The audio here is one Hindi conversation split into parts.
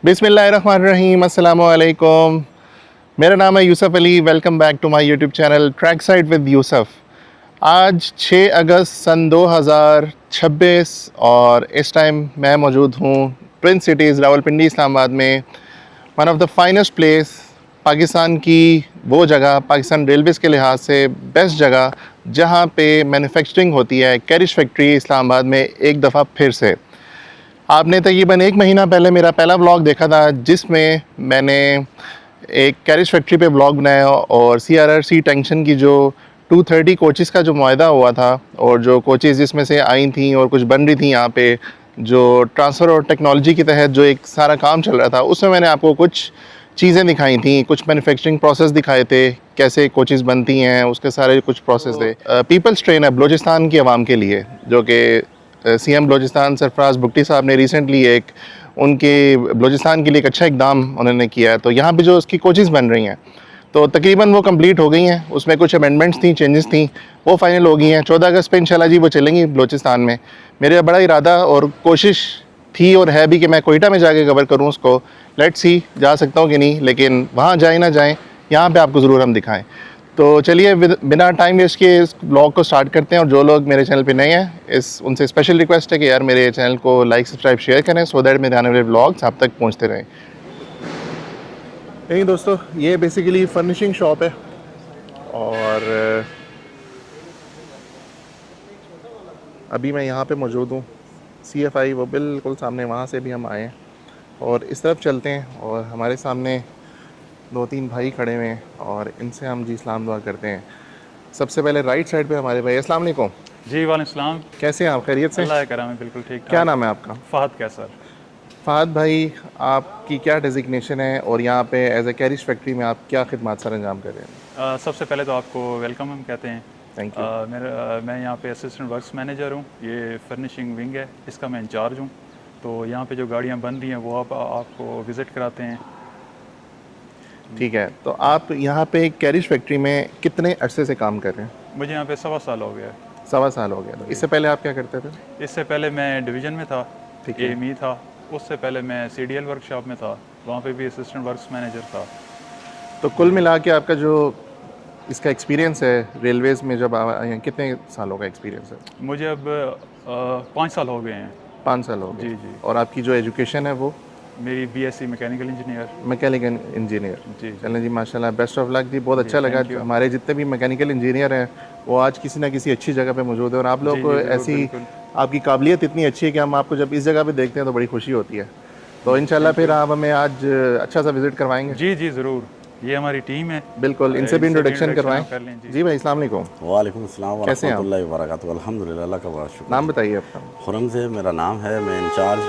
बिस्मिल्लाहिर्रहमानिर्रहीम, अस्सलामु अलैकुम। मेरा नाम है Yusuf Ali. Welcome back to my YouTube channel track side with Yusuf. आज 6 अगस्त सन 2026 और इस टाइम मैं मौजूद हूँ प्रिंस सिटीज़ रावलपिंडी इस्लामाबाद में। One of the finest place, Pakistan की वो जगह, पाकिस्तान रेलवेज़ के लिहाज से बेस्ट जगह जहाँ पे मैन्युफैक्चरिंग होती है, कैरिश फैक्ट्री इस्लामाबाद में एक दफ़ा फिर से। आपने तकरीबन 1 महीना पहले मेरा पहला व्लॉग देखा था जिसमें मैंने एक कैरिश फैक्ट्री पे व्लॉग बनाया और CRRC टेंशन की जो 230 कोचेज़ का जो मुआहदा हुआ था और जो कोचेज़ जिसमें से आई थी और कुछ बन रही थी यहाँ पे, जो ट्रांसफ़र और टेक्नोलॉजी के तहत जो एक सारा काम चल रहा था, उसमें मैंने आपको कुछ चीज़ें दिखाई थी, कुछ मैन्युफैक्चरिंग प्रोसेस दिखाए थे, कैसे कोचेज़ बनती हैं, उसके सारे कुछ प्रोसेस थे। पीपल्स ट्रेन है बलूचिस्तान की आवाम के लिए, जो कि CM बलूचिस्तान सरफराज भुट्टी साहब ने रिसेंटली एक उनके बलूचिस्तान के लिए एक अच्छा इकदाम उन्होंने किया है। तो यहाँ पे जो उसकी कोचेज़ बन रही हैं तो तकरीबन वो कंप्लीट हो गई हैं। उसमें कुछ अमेंडमेंट्स थी, चेंजेस थी, वो फाइनल हो गई हैं। 14 अगस्त पे इंशाल्लाह जी वो चलेंगी बलूचिस्तान में। मेरा बड़ा इरादा और कोशिश थी और है भी कि मैं कोयटा में जाके कवर करूँ उसको। लेट्स सी जा सकता हूँ कि नहीं, लेकिन वहाँ जाए ना जाएँ, यहाँ पर आपको ज़रूर हम दिखाएँ। तो चलिए बिना टाइम वेस्ट किए इस ब्लॉग को स्टार्ट करते हैं। और जो लोग मेरे चैनल पे नए हैं, उनसे स्पेशल रिक्वेस्ट है कि यार मेरे चैनल को लाइक, सब्सक्राइब, शेयर करें सो दैट मेरे आने वाले ब्लॉग्स आप तक पहुंचते रहें। नहीं दोस्तों, ये बेसिकली फर्निशिंग शॉप है और अभी मैं यहाँ पे मौजूद हूँ। CFI वो बिल्कुल सामने, वहाँ से भी हम आए हैं और इस तरफ चलते हैं और हमारे सामने 2-3 भाई खड़े हुए हैं और इनसे हम जी सलाम दुआ करते हैं। सबसे पहले राइट साइड पे हमारे भाई। अस्सलाम वालेकुम। जी वालेकुम सलाम। कैसे हैं आप? खैरियत से? अल्लाह करम है, बिल्कुल ठीक ठाक। क्या नाम है आपका? फ़हद कैसर। फ़हद भाई, आपकी क्या डेजिग्नेशन है और यहाँ पे एज ए कैरिश फैक्ट्री में आप क्या खिदमत सर अंजाम कर रहे हैं? सबसे पहले तो आपको वेलकम हम कहते हैं। Thank you. मैं यहाँ पे असिस्टेंट वर्क्स मैनेजर हूँ। ये फर्निशिंग विंग है, इसका मैं इंचार्ज हूँ। तो यहाँ पे जो गाड़ियाँ बन रही हैं वो आपको विज़िट कराते हैं। ठीक है, तो आप यहाँ पे कैरिश फैक्ट्री में कितने अरसे से काम कर रहे हैं? मुझे यहाँ पे 1.25 साल हो गया। 1.25 साल हो गया। तो इससे पहले आप क्या करते थे? इससे पहले मैं डिवीज़न में था, ठीक है। AME था। उससे पहले मैं CDL वर्कशॉप में था, वहाँ पे भी असिस्टेंट वर्क्स मैनेजर था। तो कुल मिला के आपका जो इसका एक्सपीरियंस है रेलवेज़ में, जब आए हैं, कितने सालों का एक्सपीरियंस है? मुझे अब 5 साल हो गए हैं। 5 साल हो गए। जी जी। और आपकी जो एजुकेशन है वो? मेरी BSc mechanical engineer. Mechanical engineer. जी चलें जी, माशाल्लाह, बेस्ट ऑफ लक जी। बहुत अच्छा लगा। Thank you. हमारे जितने भी मैकेनिकल इंजीनियर हैं वो आज किसी ना किसी अच्छी जगह पे मौजूद है, और आप लोगों जी को जी ज़रूर, ऐसी बिल्कुल। आपकी काबिलियत इतनी अच्छी है कि हम आपको जब इस जगह पे देखते हैं तो बड़ी खुशी होती है। तो इंशाल्लाह थैंक फिर यू। आप हमें आज अच्छा सा विज़िट करवाएंगे। जी जी ज़रूर, ये हमारी टीम है। बिल्कुल, इनसे भी इनसे भी इंट्रोडक्शन इंट्रोडक्शन करवाएं। आप कर लें। जी जी भाई, अस्सलाम वालेकुम। वालेकुम अस्सलाम कैसे हैं आप? वरहमतुल्लाहि वबरकातुहू। अल्हम्दुलिल्लाह, अल्लाह का बहुत शुक्र नाम जी। बताइए आपका। खुरम से मेरा नाम है। मैं incharge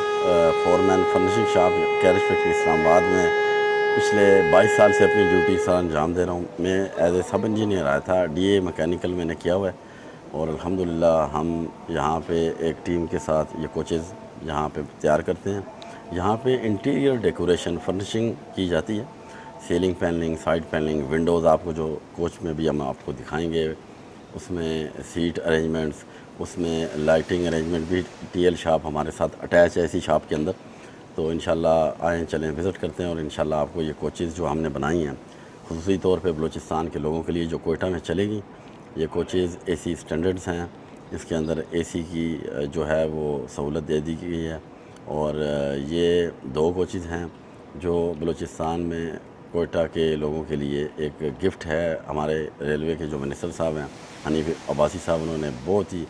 foreman furnishing shop carriage factory Islamabad में पिछले 22 साल से अपनी ड्यूटी सर अंजाम दे रहा हूँ। मैं एज ए सब इंजीनियर आया था, डीए मैकेनिकल मैंने किया हुआ है, और अल्हम्दुलिल्लाह हम यहाँ पे एक टीम के साथ ये कोचेज़ यहाँ पे तैयार करते हैं। यहाँ पे इंटीरियर डेकोरेशन फर्निशिंग की जाती है, ceiling panelling, side panelling, Windows आपको जो कोच में भी हम आपको दिखाएंगे, उसमें सीट अरेंजमेंट्स, उसमें लाइटिंग अरेंजमेंट भी। टीएल शॉप हमारे साथ अटैच है इसी शॉप के अंदर। तो इंशाल्लाह आएँ, चलें विज़िट करते हैं, और इंशाल्लाह आपको ये कोचेज़ जो हमने बनाई हैं खुसूसी तौर पे बलूचिस्तान के लोगों के लिए जो कोयटा में चलेगी, ये कोचेज़ एसी स्टैंडर्ड्स हैं। इसके अंदर एसी की जो है वो सहूलत दे दी गई है, और ये 2 कोचेज़ हैं जो बलूचिस्तान में कोयटा के लोगों के लिए एक गिफ्ट है। हमारे रेलवे के जो मिनिस्टर साहब हैं हनीफ अब्बासी साहब, उन्होंने बहुत ही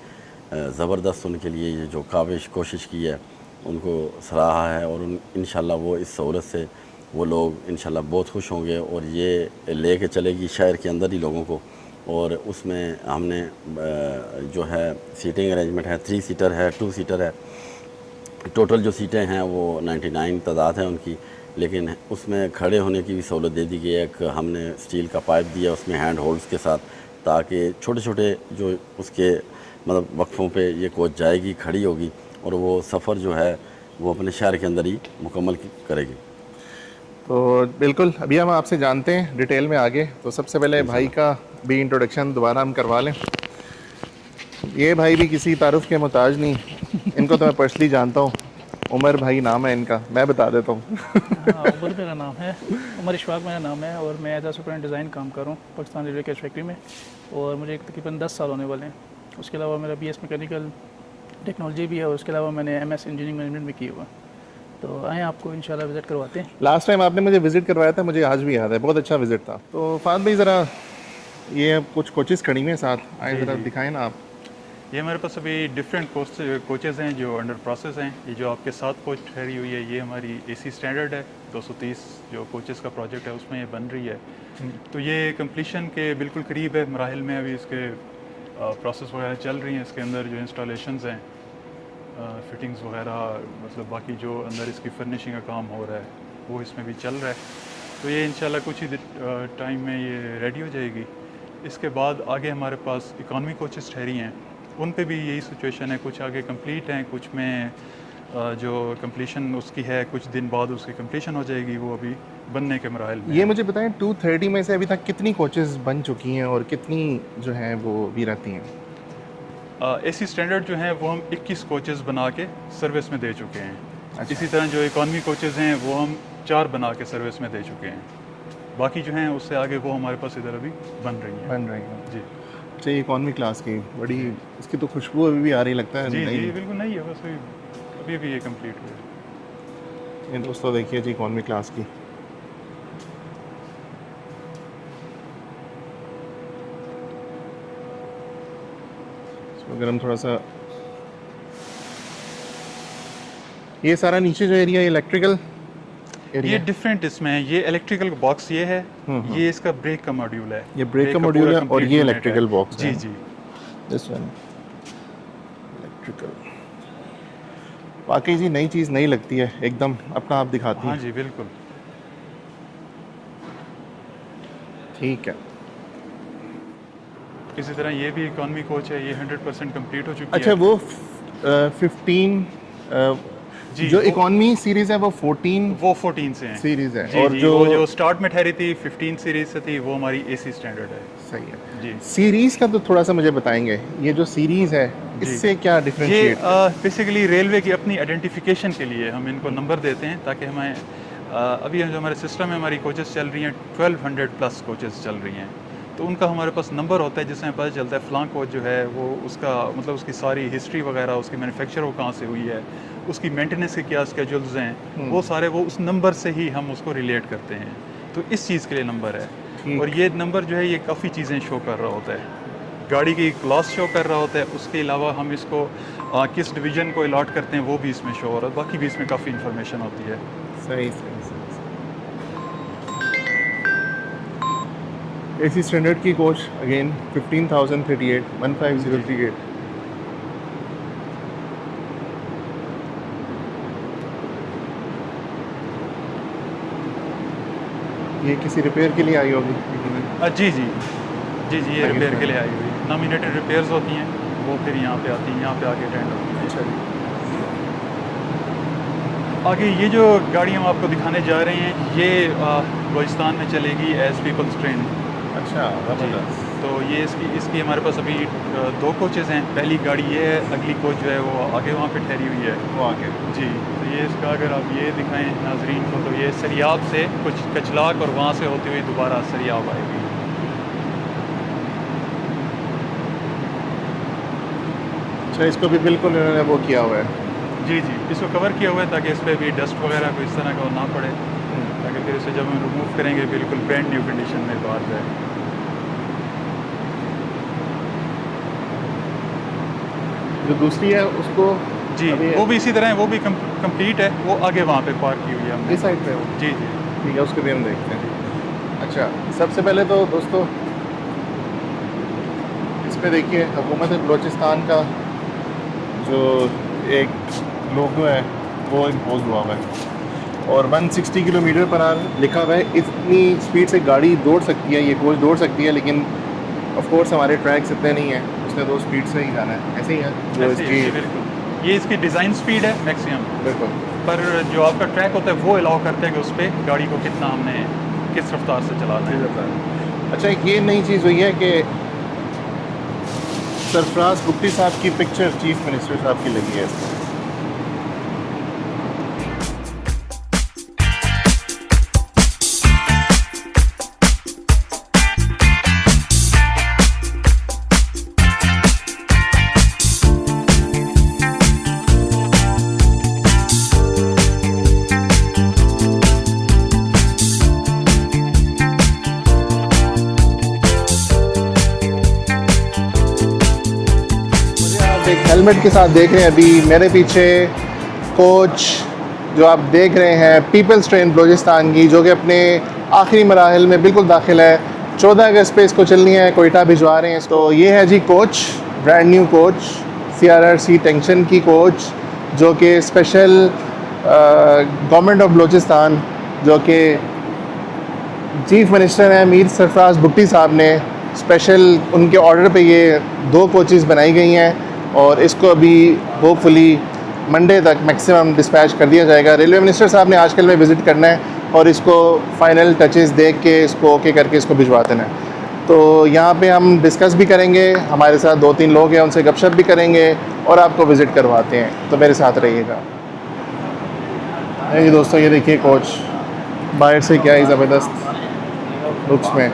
ज़बरदस्त उनके लिए ये जो कोशिश की है उनको सराहा है, और इंशाल्लाह वो इस सहूलत से वो लोग इंशाल्लाह बहुत खुश होंगे, और ये लेके चलेगी शहर के अंदर ही लोगों को। और उसमें हमने जो है सीटिंग अरेंजमेंट है, 3 सीटर है, 2 सीटर है। टोटल जो सीटें हैं वो 99 तादाद है उनकी, लेकिन उसमें खड़े होने की भी सहूलत दे दी गई है। एक हमने स्टील का पाइप दिया उसमें हैंड होल्ड्स के साथ, ताकि छोटे छोटे जो उसके मतलब वक्फ़ों पे ये कोच जाएगी, खड़ी होगी, और वो सफ़र जो है वो अपने शहर के अंदर ही मुकम्मल करेगी। तो बिल्कुल, अभी हम आपसे जानते हैं डिटेल में आगे। तो सबसे पहले भाई का भी इंट्रोडक्शन दोबारा हम करवा लें। ये भाई भी किसी तारुफ के मोहताज नहीं, इनको तो मैं पर्सनली जानता हूँ। उमर भाई नाम है इनका, मैं बता देता हूँ। हाँ, उमर मेरा नाम है, उमर इशफाक मेरा नाम है, और मैं एज आ सुपरडेंट डिज़ाइन काम कर रहा हूँ पाकिस्तान रेलवे कैश फैक्ट्री में, और मुझे तकरीबन 10 साल होने वाले हैं। उसके अलावा मेरा बीएस मैकेनिकल टेक्नोलॉजी भी है, और उसके अलावा मैंने एमएस इंजीनियरिंग मैनेजमेंट भी किया हुआ। तो आए आपको इंशाल्लाह विज़िट करवाते हैं। लास्ट टाइम आपने मुझे विज़िट करवाया था, मुझे आज भी याद है, बहुत अच्छा विज़िट था। तो फाद भाई ज़रा ये कुछ कोचेज़ खड़ी हुई हैं साथ, आए ज़रा दिखाएं ना आप। ये हमारे पास अभी डिफरेंट कोचेज़ हैं जो अंडर प्रोसेस हैं। ये जो आपके साथ कोच ठहरी हुई है, ये हमारी एसी स्टैंडर्ड है। 230 जो कोचेज़ का प्रोजेक्ट है उसमें ये बन रही है। तो ये कंप्लीशन के बिल्कुल करीब है, मराहिल में अभी इसके प्रोसेस वगैरह चल रही हैं। इसके अंदर जो इंस्टॉलेशंस हैं, फिटिंग्स वगैरह, मतलब बाकी जो अंदर इसकी फर्निशिंग का काम हो रहा है वो इसमें भी चल रहा है। तो ये इंशाल्लाह कुछ ही टाइम में ये रेडी हो जाएगी। इसके बाद आगे हमारे पास इकॉनमी कोचेज़ ठहरी हैं, उन पे भी यही सिचुएशन है। कुछ आगे कंप्लीट हैं, कुछ में जो कंप्लीशन उसकी है कुछ दिन बाद उसकी कंप्लीशन हो जाएगी, वो अभी बनने के मराहल में। ये मुझे बताएं 230 में से अभी तक कितनी कोचेज़ बन चुकी हैं और कितनी जो हैं वो भी रहती हैं? एसी स्टैंडर्ड जो हैं वो हम 21 कोचेज़ बना के सर्विस में दे चुके हैं। इसी तरह जो इकॉनमी कोचेज़ हैं वो हम 4 बना के सर्विस में दे चुके हैं। बाकी जो हैं उससे आगे वो हमारे पास इधर अभी बन रही हैं। जी अच्छा, ये इकॉनमी क्लास की बड़ी, इसकी तो खुशबू अभी भी आ रही लगता है। जी नहीं, जी बिल्कुल नहीं है, बस अभी भी ये कंप्लीट हुआ है। ये दोस्तों देखिए जी इकॉनमी क्लास की। इसमें अगर हम थोड़ा सा, ये सारा नीचे जो एरिया इलेक्ट्रिकल ये एरिया, डिफरेंट इसमें है। ये इलेक्ट्रिकल बॉक्स ये है, ये इसका ब्रेक का मॉड्यूल है। ये ब्रेक का मॉड्यूल है, और ये इलेक्ट्रिकल बॉक्स जी है। जी दिस वन इलेक्ट्रिकल। वाकई जी नई चीज़ नहीं लगती है, एकदम अपना आप दिखाती हाँ है। जी बिल्कुल। ठीक है। इसी तरह ये भी इकॉनमी कोच है, ये 100% कंप्लीट हो चुकी अच्छा, है। वो 15 जी, जो वो- इकॉनमी सीरीज़ है वो 14 वो 14 से हैं सीरीज़ है, जी, और जी, जो वो जो स्टार्ट में ठहरी थी 15 सीरीज से थी, वो हमारी एसी स्टैंडर्ड है। सही है। जी सीरीज़ का तो थोड़ा सा मुझे बताएंगे, ये जो सीरीज़ है इससे क्या ये डिफरेंशिएट? बेसिकली रेलवे की अपनी आइडेंटिफिकेशन के लिए हम इनको नंबर देते हैं, ताकि हमें अभी जो हमारे सिस्टम में हमारी कोचेस चल रही हैं 1200 प्लस कोचेस चल रही हैं, तो उनका हमारे पास नंबर होता है जिसमें पता चलता है फ़लाँ कोच जो है वो उसका मतलब उसकी सारी हिस्ट्री वगैरह, उसकी मैन्युफैक्चर वो कहाँ से हुई है, उसकी मेंटेनेंस के क्या स्केड्यूल्स हैं वो सारे वो उस नंबर से ही हम उसको रिलेट करते हैं। तो इस चीज़ के लिए नंबर है और ये नंबर जो है ये काफ़ी चीज़ें शो कर रहा होता है। गाड़ी की क्लास शो कर रहा होता है, उसके अलावा हम इसको किस डिवीज़न को अलॉट करते हैं वो भी इसमें शो हो रहा है, बाकी भी इसमें काफ़ी इन्फॉर्मेशन होती है। सही सही एसी स्टैंडर्ड की कोच अगेन 15,038 15038। ये किसी रिपेयर के लिए आई होगी? जी जी जी जी, ये रिपेयर के लिए आई हुई नॉमिनेटेड रिपेयर्स होती हैं, वो फिर यहाँ पे आती हैं, यहाँ पे आके अटेंड होती हैं। अच्छा जी। आगे ये जो गाड़ी हम आपको दिखाने जा रहे हैं ये बलूचिस्तान में चलेगी एज पीपल्स ट्रेन। अच्छा ज़बरदस्त। तो ये इसकी हमारे पास अभी 2 कोचेज़ हैं। पहली गाड़ी ये है, अगली कोच जो है वो आगे वहाँ पे ठहरी हुई है। वो आगे जी, तो ये इसका अगर आप ये दिखाएं नाजरीन को तो ये सरियाब से कुछ कचलाक और वहाँ से होती हुई दोबारा सरियाब आएगी। अच्छा, इसको भी बिल्कुल इन्होंने वो किया हुआ है। जी जी, इसको कवर किया हुआ है ताकि इस पर भी डस्ट वगैरह को इस तरह का ना पड़े, ताकि फिर इसे जब हम रिमूव करेंगे बिल्कुल ब्रांड न्यू कंडीशन में बाहर जाए। जो दूसरी है उसको जी, वो भी इसी तरह है, वो भी कंप्लीट है, वो आगे वहाँ पे पार्क की हुई है हमने। इस साइड पे हो। जी जी ठीक है, उसको भी हम देखते हैं। अच्छा, सबसे पहले तो दोस्तों इस पे देखिए हुकूमत बलूचिस्तान का जो एक लोगो है वो इम्पोज हुआ हुआ है और 160 किलोमीटर पर आवर लिखा हुआ है। इतनी स्पीड से गाड़ी दौड़ सकती है, ये कोच दौड़ सकती है, लेकिन ऑफ कोर्स हमारे ट्रैक्स इतने नहीं हैं, उसने तो स्पीड से ही जाना है। ऐसे ही है जो ऐसे ही, इसकी बिल्कुल ये इसकी डिज़ाइन स्पीड है मैक्सिमम, बिल्कुल। पर जो आपका ट्रैक होता है वो अलाउ करते हैं कि उस पर गाड़ी को कितना हमने किस रफ्तार से चलाना है। अच्छा, एक ये नई चीज़ हुई है कि सरफराज बुगटी साहब की पिक्चर चीफ मिनिस्टर साहब की लगी है इसमें। एक हेलमेट के साथ देख रहे हैं अभी मेरे पीछे कोच जो आप देख रहे हैं पीपल्स ट्रेन बलूचिस्तान की, जो कि अपने आखिरी मराहल में बिल्कुल दाखिल है। 14 अगस्त पे इसको चलनी है, कोयटा भिजवा रहे हैं। तो ये है जी coach, brand new coach CRRC Tangshan की कोच, जो कि स्पेशल गवर्नमेंट ऑफ बलूचिस्तान जो कि चीफ मिनिस्टर हैं मीर सरफराज बुगटी साहब ने स्पेशल उनके ऑर्डर पे ये 2 कोचेज़ बनाई गई हैं और इसको अभी होपफुली मंडे तक मैक्सिमम डिस्पैच कर दिया जाएगा। रेलवे मिनिस्टर साहब ने आजकल में विज़िट करना है और इसको फाइनल टचेस देख के इसको ओके करके इसको भिजवा देना है। तो यहाँ पे हम डिस्कस भी करेंगे, हमारे साथ 2-3 लोग हैं, उनसे गपशप भी करेंगे और आपको विज़िट करवाते हैं, तो मेरे साथ रहिएगा। ये दोस्तों ये देखिए कोच बाहर से क्या ही ज़बरदस्त लुक्स में,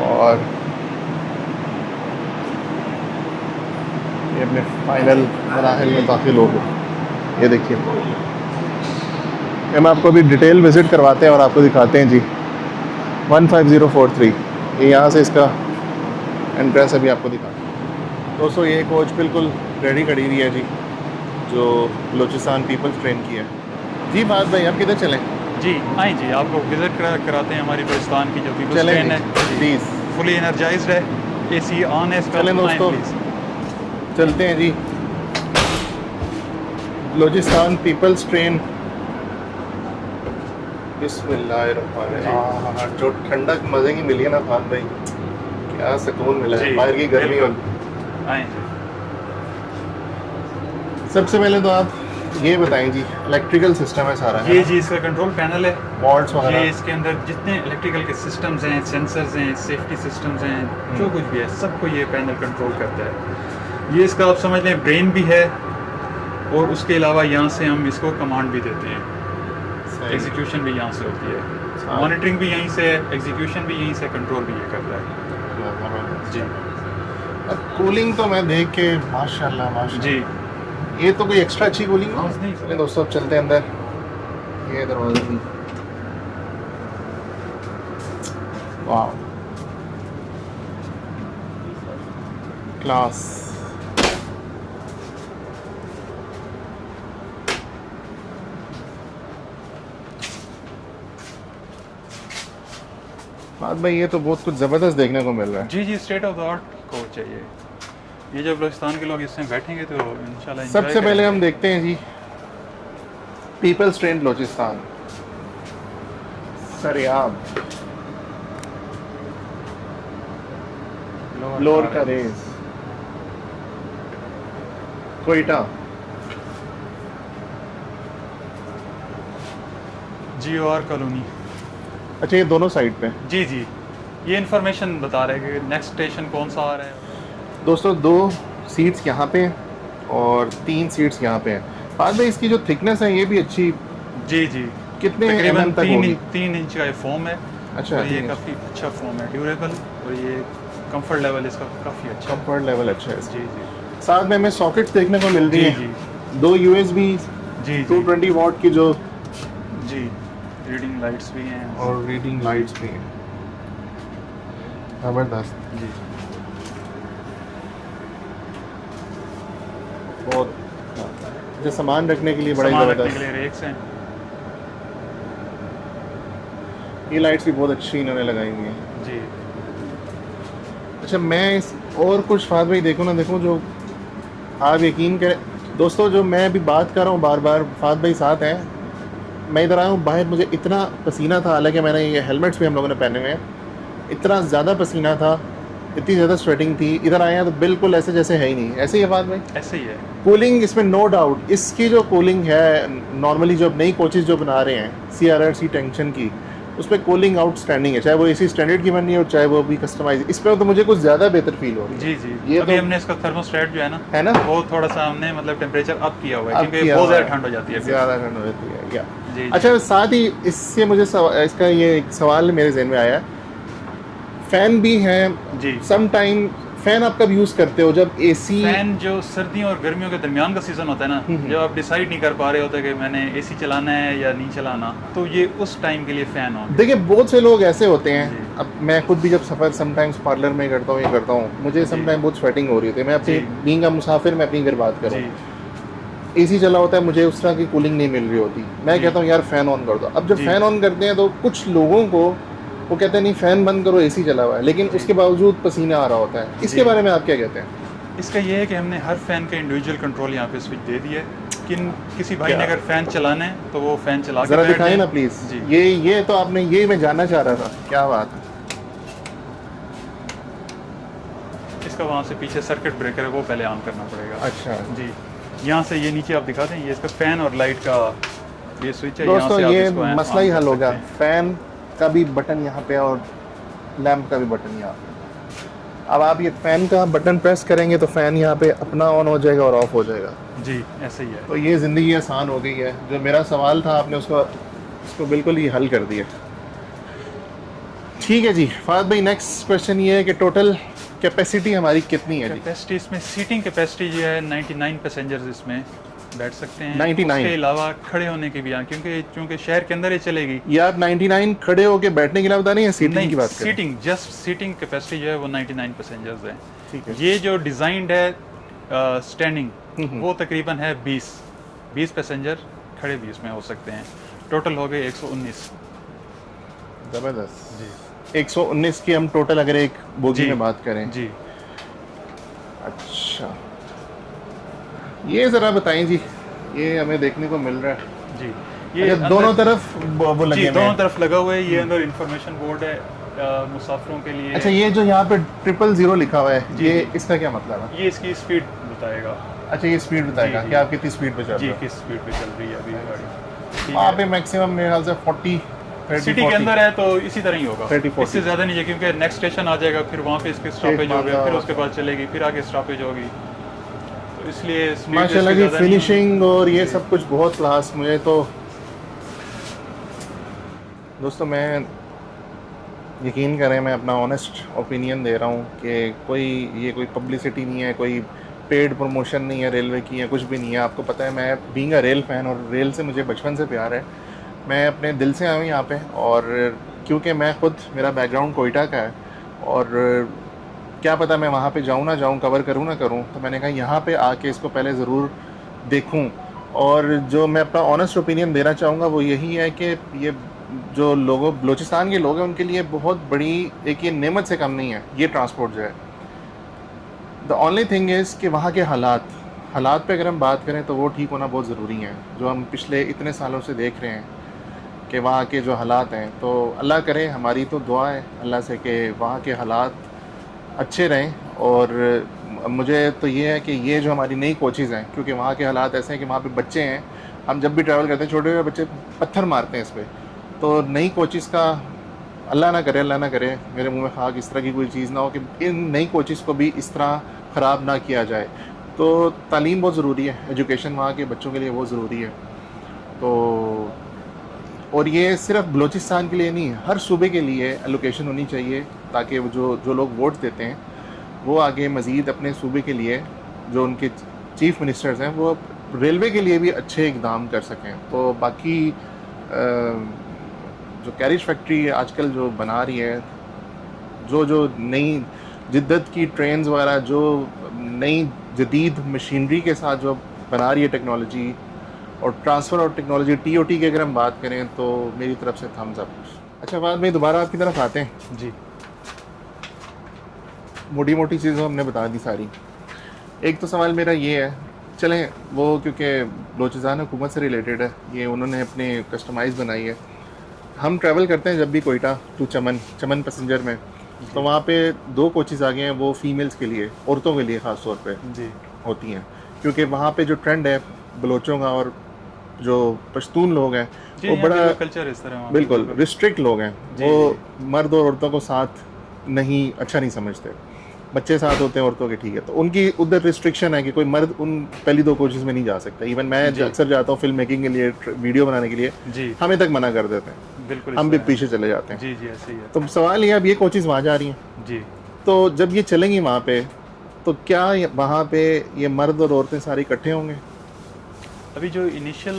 और ये अपने फाइनल मराहल में दाखिल हो गए। ये देखिए हम आपको अभी डिटेल विज़िट करवाते हैं और आपको दिखाते हैं जी 15043। ये यहाँ से इसका एंट्रेंस अभी आपको दिखाते हैं। दोस्तों ये कोच बिल्कुल रेडी खड़ी हुई है जी, जो बलूचिस्तान पीपल्स ट्रेन की है जी। बात भाई आप किधर चलें? जी आए जी, आपको विज़िट कराते हैं हमारी बलूचिस्तान की जो पीपल्स चलें ट्रेन है। प्लीज़, फुली एनर्जाइज्ड है, AC ऑन है इसका। चलें दोस्तों, प्लीज़ चलते हैं जी। बलूचिस्तान पीपल्स ट्रेन, बिस्मिल्लाहिर्रहमानिर्रहीम। जो ठंडक मज़े की मिली है ना खान भाई, क्या सुकून मिला है, जी, बाहर की गर्मी हो। आए जी। सबसे पहले तो आप ये बताएं जी, इलेक्ट्रिकल सिस्टम है सारा, ये जी इसका कंट्रोल पैनल है। वॉल्ट्स ये वगैरह, इसके अंदर जितने इलेक्ट्रिकल के सिस्टम्स हैं, सेंसर्स हैं, सेफ्टी सिस्टम्स हैं, जो कुछ भी है सबको ये पैनल कंट्रोल करता है। ये इसका आप समझ लें ब्रेन भी है, और उसके अलावा यहाँ से हम इसको कमांड भी देते हैं, एग्जीक्यूशन भी यहाँ से होती है, मॉनिटरिंग भी यहीं से है, एग्जीक्यूशन भी यहीं से, कंट्रोल भी ये कर रहा है जी। अब कूलिंग तो मैं देख के माशाल्लाह जी। ये तो कोई एक्स्ट्रा अच्छी कूलिंग है। नहीं, चलिए दोस्तों अब चलते हैं अंदर। ये दरवाजा भी, वाह क्लास। बात भाई ये तो बहुत कुछ ज़बरदस्त देखने को मिल रहा है। जी जी, state of the art coach है ये जब बलूचिस्तान के लोग इसमें बैठेंगे तो इंशाल्लाह enjoy सबसे पहले हम करेंगे। देखते हैं जी peoples train Balochistan, Sariab, lower Karez, Quetta. GOR colony. अच्छा ये दोनों साइड पे। जी जी, ये इन्फॉर्मेशन बता रहे हैं कि नेक्स्ट स्टेशन कौन सा आ रहा है। दोस्तों 2 सीट्स यहाँ पे हैं और 3 सीट्स यहाँ पे हैं। बाद में इसकी जो थिकनेस है ये भी अच्छी, जी जी, कितने तकरीबन mm तक होगी? 3 इंच का ये फोम है। अच्छा, और ये 3 इंच। काफ़ी अच्छा फोम है, ड्यूरेबल, और ये कंफर्ट लेवल इसका काफ़ी अच्छा है। कंफर्ट लेवल अच्छा है इसका। जी जी साथ में हमें सॉकेट्स देखने को मिल रही जी है, जी 2 USB जी 220 वॉट की जो, जी, रीडिंग लाइट्स भी हैं और रीडिंग लाइट्स भी हैं। ज़बरदस्त, जी। बहुत जो सामान रखने के लिए बड़ा ही सामान रखने के ज़बरदस्त। लिए रेक्स हैं। ये लाइट्स भी बहुत अच्छी इन्होंने लगाई हुई हैं। जी अच्छा मैं इस और कुछ फाद भाई देखो ना देखो, जो आप यकीन करें दोस्तों, जो मैं अभी बात कर रहा हूँ बार बार, फाद भाई साथ हैं, मैं इधर आया हूँ बाहर, मुझे इतना पसीना था, हालांकि मैंने ये हेलमेट्स भी हम लोगों ने पहने हुए हैं, इतना ज़्यादा पसीना था, इतनी ज़्यादा स्वेटिंग थी। इधर आए हैं तो बिल्कुल ऐसे जैसे है ही नहीं, ऐसे ही है फाद भाई। ऐसे ही है। कूलिंग इसमें नो डाउट, इसकी जो कूलिंग है नॉर्मली जो नई कोचेज़ जो बना रहे हैं CRRC टेंशन की, उसमें कूलिंग आउटस्टैंडिंग है, चाहे वो AC स्टैंडर्ड की बनी हो चाहे वो भी कस्टमाइज। इस पर तो मुझे कुछ ज़्यादा बेहतर फील हो रही है। जी जी, ये अभी तो हमने इसका थर्मोस्टेट जो है ना, वो थोड़ा सा हमने मतलब टेम्परेचर अप किया हुआ है, अब क्योंकि किया बहुत हुआ ज़्यादा है। ठंड हो जाती है फिर। ज़्यादा ठंड हो जाती है क्या। जी जी। अच्छा साथ ही इससे मुझे इसका ये एक सवाल मेरे जहन में आया, फ़ैन भी है जी, सम टाइम, फ़ैन आप कब यूज़ करते हो जब AC? फैन जो सर्दियों और गर्मियों के दरमियान का सीज़न होता है ना, जब आप डिसाइड नहीं कर पा रहे होते कि मैंने AC चलाना है या नहीं चलाना, तो ये उस टाइम के लिए फ़ैन हो। देखिए बहुत से लोग ऐसे होते हैं, जी। अब मैं खुद भी जब सफ़र समटाइम्स पार्लर में करता हूँ, ये करता हूँ, मुझे समटाइम बहुत स्वेटिंग हो रही होती है, मैं अपनी जी। बीइंग अ मुसाफिर मैं अपनी घर बात करूँ, जी AC चला होता है, मुझे उस तरह की कूलिंग नहीं मिल रही होती, मैं जी। कहता हूँ यार फ़ैन ऑन कर दो। अब जब जी। फ़ैन ऑन करते हैं तो कुछ लोगों को वो कहते हैं नहीं फ़ैन बंद करो, AC चला हुआ है, लेकिन उसके बावजूद पसीना आ रहा होता है। इसके जी। बारे में आप क्या कहते हैं? इसका ये है कि हमने हर फ़ैन का इंडिविजुअल कंट्रोल यहाँ पे स्विच दे दिया है। किसी भाई क्या? ने अगर फ़ैन चलाना है तो वो फ़ैन चला के ज़रा बैठ दिखाएं जाए। ना प्लीज़। जी, ये तो आपने, ये मैं जानना चाह रहा था, क्या बात है। इसका वहाँ से पीछे सर्किट ब्रेकर है, वो पहले ऑन करना पड़ेगा। अच्छा जी, यहाँ से ये नीचे आप दिखा दें, ये इसका फ़ैन और लाइट का ये स्विच है। यहाँ दोस्तों से आप ये इसको ऑन मसला ही कर हल हो गया, सकते हैं। फ़ैन का भी बटन यहाँ पे और लैंप का भी बटन यहाँ पे। अब आप ये फ़ैन का बटन प्रेस करेंगे तो फ़ैन यहाँ पे अपना ऑन हो जाएगा और ऑफ हो जाएगा। जी, ऐसे ही है। तो ये ज़िंदगी आसान हो गई है, जो मेरा सवाल था आपने उसको बिल्कुल ही हल कर दिया। ठीक है जी फाद भाई, नेक्स्ट क्वेश्चन ये है कि टोटल कैपेसिटी हमारी कितनी है जी? कैपेसिटी इसमें सीटिंग कैपेसिटी जो है 99 पैसेंजर्स इसमें बैठ सकते हैं। 99? उसके अलावा खड़े होने की भी हैं, क्योंकि चूंकि शहर के अंदर ही चलेगी। ये आप 99 खड़े होके बैठने के लिए बता नहीं है, सीटिंग की बात करें? सीटिंग, जस्ट सीटिंग कैपेसिटी जो है वो 99 पैसेंजर्स है। ठीक है। ये जो डिज़ाइंड है स्टैंडिंग, वो तकरीबन है 20 पैसेंजर खड़े भी इसमें हो सकते हैं। टोटल हो गए 119। ज़बरदस्त। जी 119 की हम टोटल अगर एक बोगी जी। में बात करें। जी, अच्छा ये ज़रा बताएं जी, ये हमें देखने को मिल रहा है। जी, अच्छा, दोनों तरफ वो लगे जी, हुए दोनों हैं। तरफ लगा हुआ है। ये अंदर इंफॉर्मेशन बोर्ड है मुसाफिरों के लिए। अच्छा ये जो यहाँ पे 000 लिखा हुआ है, जी, ये जी। इसका क्या मतलब है? ये इसकी स्पीड बताएगा। अच्छा ये स्पीड बताएगा जी, कि जी। आप कितनी स्पीड पे चल जी, रहे हो। किस स्पीड पे चल रही है अभी गाड़ी। ठीक वहाँ है। पे मैक्सिमम मेरे ख्याल से 40 30 सिटी के 40। अंदर है तो इसी तरह ही होगा, 30, 40। इससे ज़्यादा नहीं है, क्योंकि नेक्स्ट स्टेशन आ जाएगा, फिर वहाँ पे इसके स्टॉपेज हो गया, फिर उसके बाद चलेगी, फिर आगे स्टॉपेज होगी, तो इसलिए speed माशाल्लाह इसकी की ज़्यादा नहीं होगी। फिनिशिंग और ये सब कुछ बहुत क्लास। मुझे तो दोस्तों मैं यकीन करें, मैं अपना ऑनेस्ट ओपिनियन दे रहा हूँ कि कोई पब्लिसिटी नहीं है, कोई पेड प्रमोशन नहीं है रेलवे की या कुछ भी नहीं है। आपको पता है मैं बीइंग अ रेल फ़ैन और रेल से मुझे बचपन से प्यार है। मैं अपने दिल से आया हूँ यहाँ पे, और क्योंकि मैं ख़ुद, मेरा बैकग्राउंड कोयटा का है और क्या पता मैं वहाँ पे जाऊँ ना जाऊँ, कवर करूँ ना करूँ, तो मैंने कहा यहाँ पे आके इसको पहले ज़रूर देखूँ। और जो मैं अपना ऑनेस्ट ओपिनियन देना चाहूँगा वो यही है कि ये जो लोगों बलूचिस्तान के लोग हैं उनके लिए बहुत बड़ी एक ये नेमत से कम नहीं है ये ट्रांसपोर्ट जो है। द ओनली थिंग इज़ कि वहाँ के हालात पे अगर हम बात करें तो वो ठीक होना बहुत ज़रूरी है, जो हम पिछले इतने सालों से देख रहे हैं कि वहाँ के जो हालात हैं। तो अल्लाह करे, हमारी तो दुआ है अल्लाह से कि वहाँ के हालात अच्छे रहें। और मुझे तो ये है कि ये जो हमारी नई कोचेज़ हैं, क्योंकि वहाँ के हालात ऐसे हैं कि वहाँ पे बच्चे हैं, हम जब भी ट्रैवल करते हैं छोटे छोटे बच्चे पत्थर मारते हैं इस पर। तो नई कोचेज़ का अल्लाह ना करे मेरे मुंह में खाक इस तरह की कोई चीज़ ना हो कि इन नई कोचेज़ को भी इस तरह ख़राब ना किया जाए। तो तालीम बहुत ज़रूरी है, एजुकेशन वहाँ के बच्चों के लिए बहुत ज़रूरी है। तो और ये सिर्फ बलूचिस्तान के लिए नहीं है, हर सूबे के लिए एलोकेशन होनी चाहिए, ताकि वो जो लोग वोट देते हैं वो आगे मज़ीद अपने सूबे के लिए, जो उनके चीफ़ मिनिस्टर्स हैं, वो रेलवे के लिए भी अच्छे इक़दाम कर सकें। तो बाकी जो कैरिज फैक्ट्री आजकल जो बना रही है, जो नई जिद्दत की ट्रेन्स वगैरह, जो नई जदीद मशीनरी के साथ जो बना रही है टेक्नोलॉजी, और ट्रांसफ़र और टेक्नोलॉजी TOT की अगर हम बात करें तो मेरी तरफ से थम्स अप। अच्छा, बाद में दोबारा आपकी तरफ आते हैं। जी, मोटी मोटी चीज़ें हमने बता दी सारी। एक तो सवाल मेरा ये है, चलें वो क्योंकि बलूचिस्तान हुकूमत से रिलेटेड है, ये उन्होंने अपने कस्टमाइज़ बनाई है। हम ट्रैवल करते हैं जब भी कोयटा टू चमन पैसेंजर में, तो वहाँ पे 2 कोचेज़ आ गए हैं, वो फीमेल्स के लिए, औरतों के लिए ख़ास तौर पे जी, होती हैं, क्योंकि वहाँ पे जो ट्रेंड है बलोचों का और जो पश्तून लोग हैं जी, वो यहाँ पे बड़ा जो कल्चर इस तरह वहाँ पे बिल्कुल रिस्ट्रिक्ट लोग हैं। जी, वो मर्द और औरतों को साथ नहीं, अच्छा नहीं समझते। बच्चे साथ होते हैं औरतों के, ठीक है, तो उनकी उधर रिस्ट्रिक्शन है कि कोई मर्द उन पहली 2 कोचेज़ में नहीं जा सकता। इवन मैं अक्सर जाता हूँ फिल्म मेकिंग के लिए, वीडियो बनाने के लिए, जी, हमें तक मना कर देते हैं, बिल्कुल हम इस भी तरह पीछे चले जाते हैं। जी, जी, ऐसे ही है। तो सवाल ये, अब ये कोचेज़ वहाँ जा रही हैं, जी, तो जब ये चलेंगी वहाँ पे, तो क्या वहाँ पे ये मर्द और औरतें सारे इकट्ठे होंगे? अभी जो इनिशियल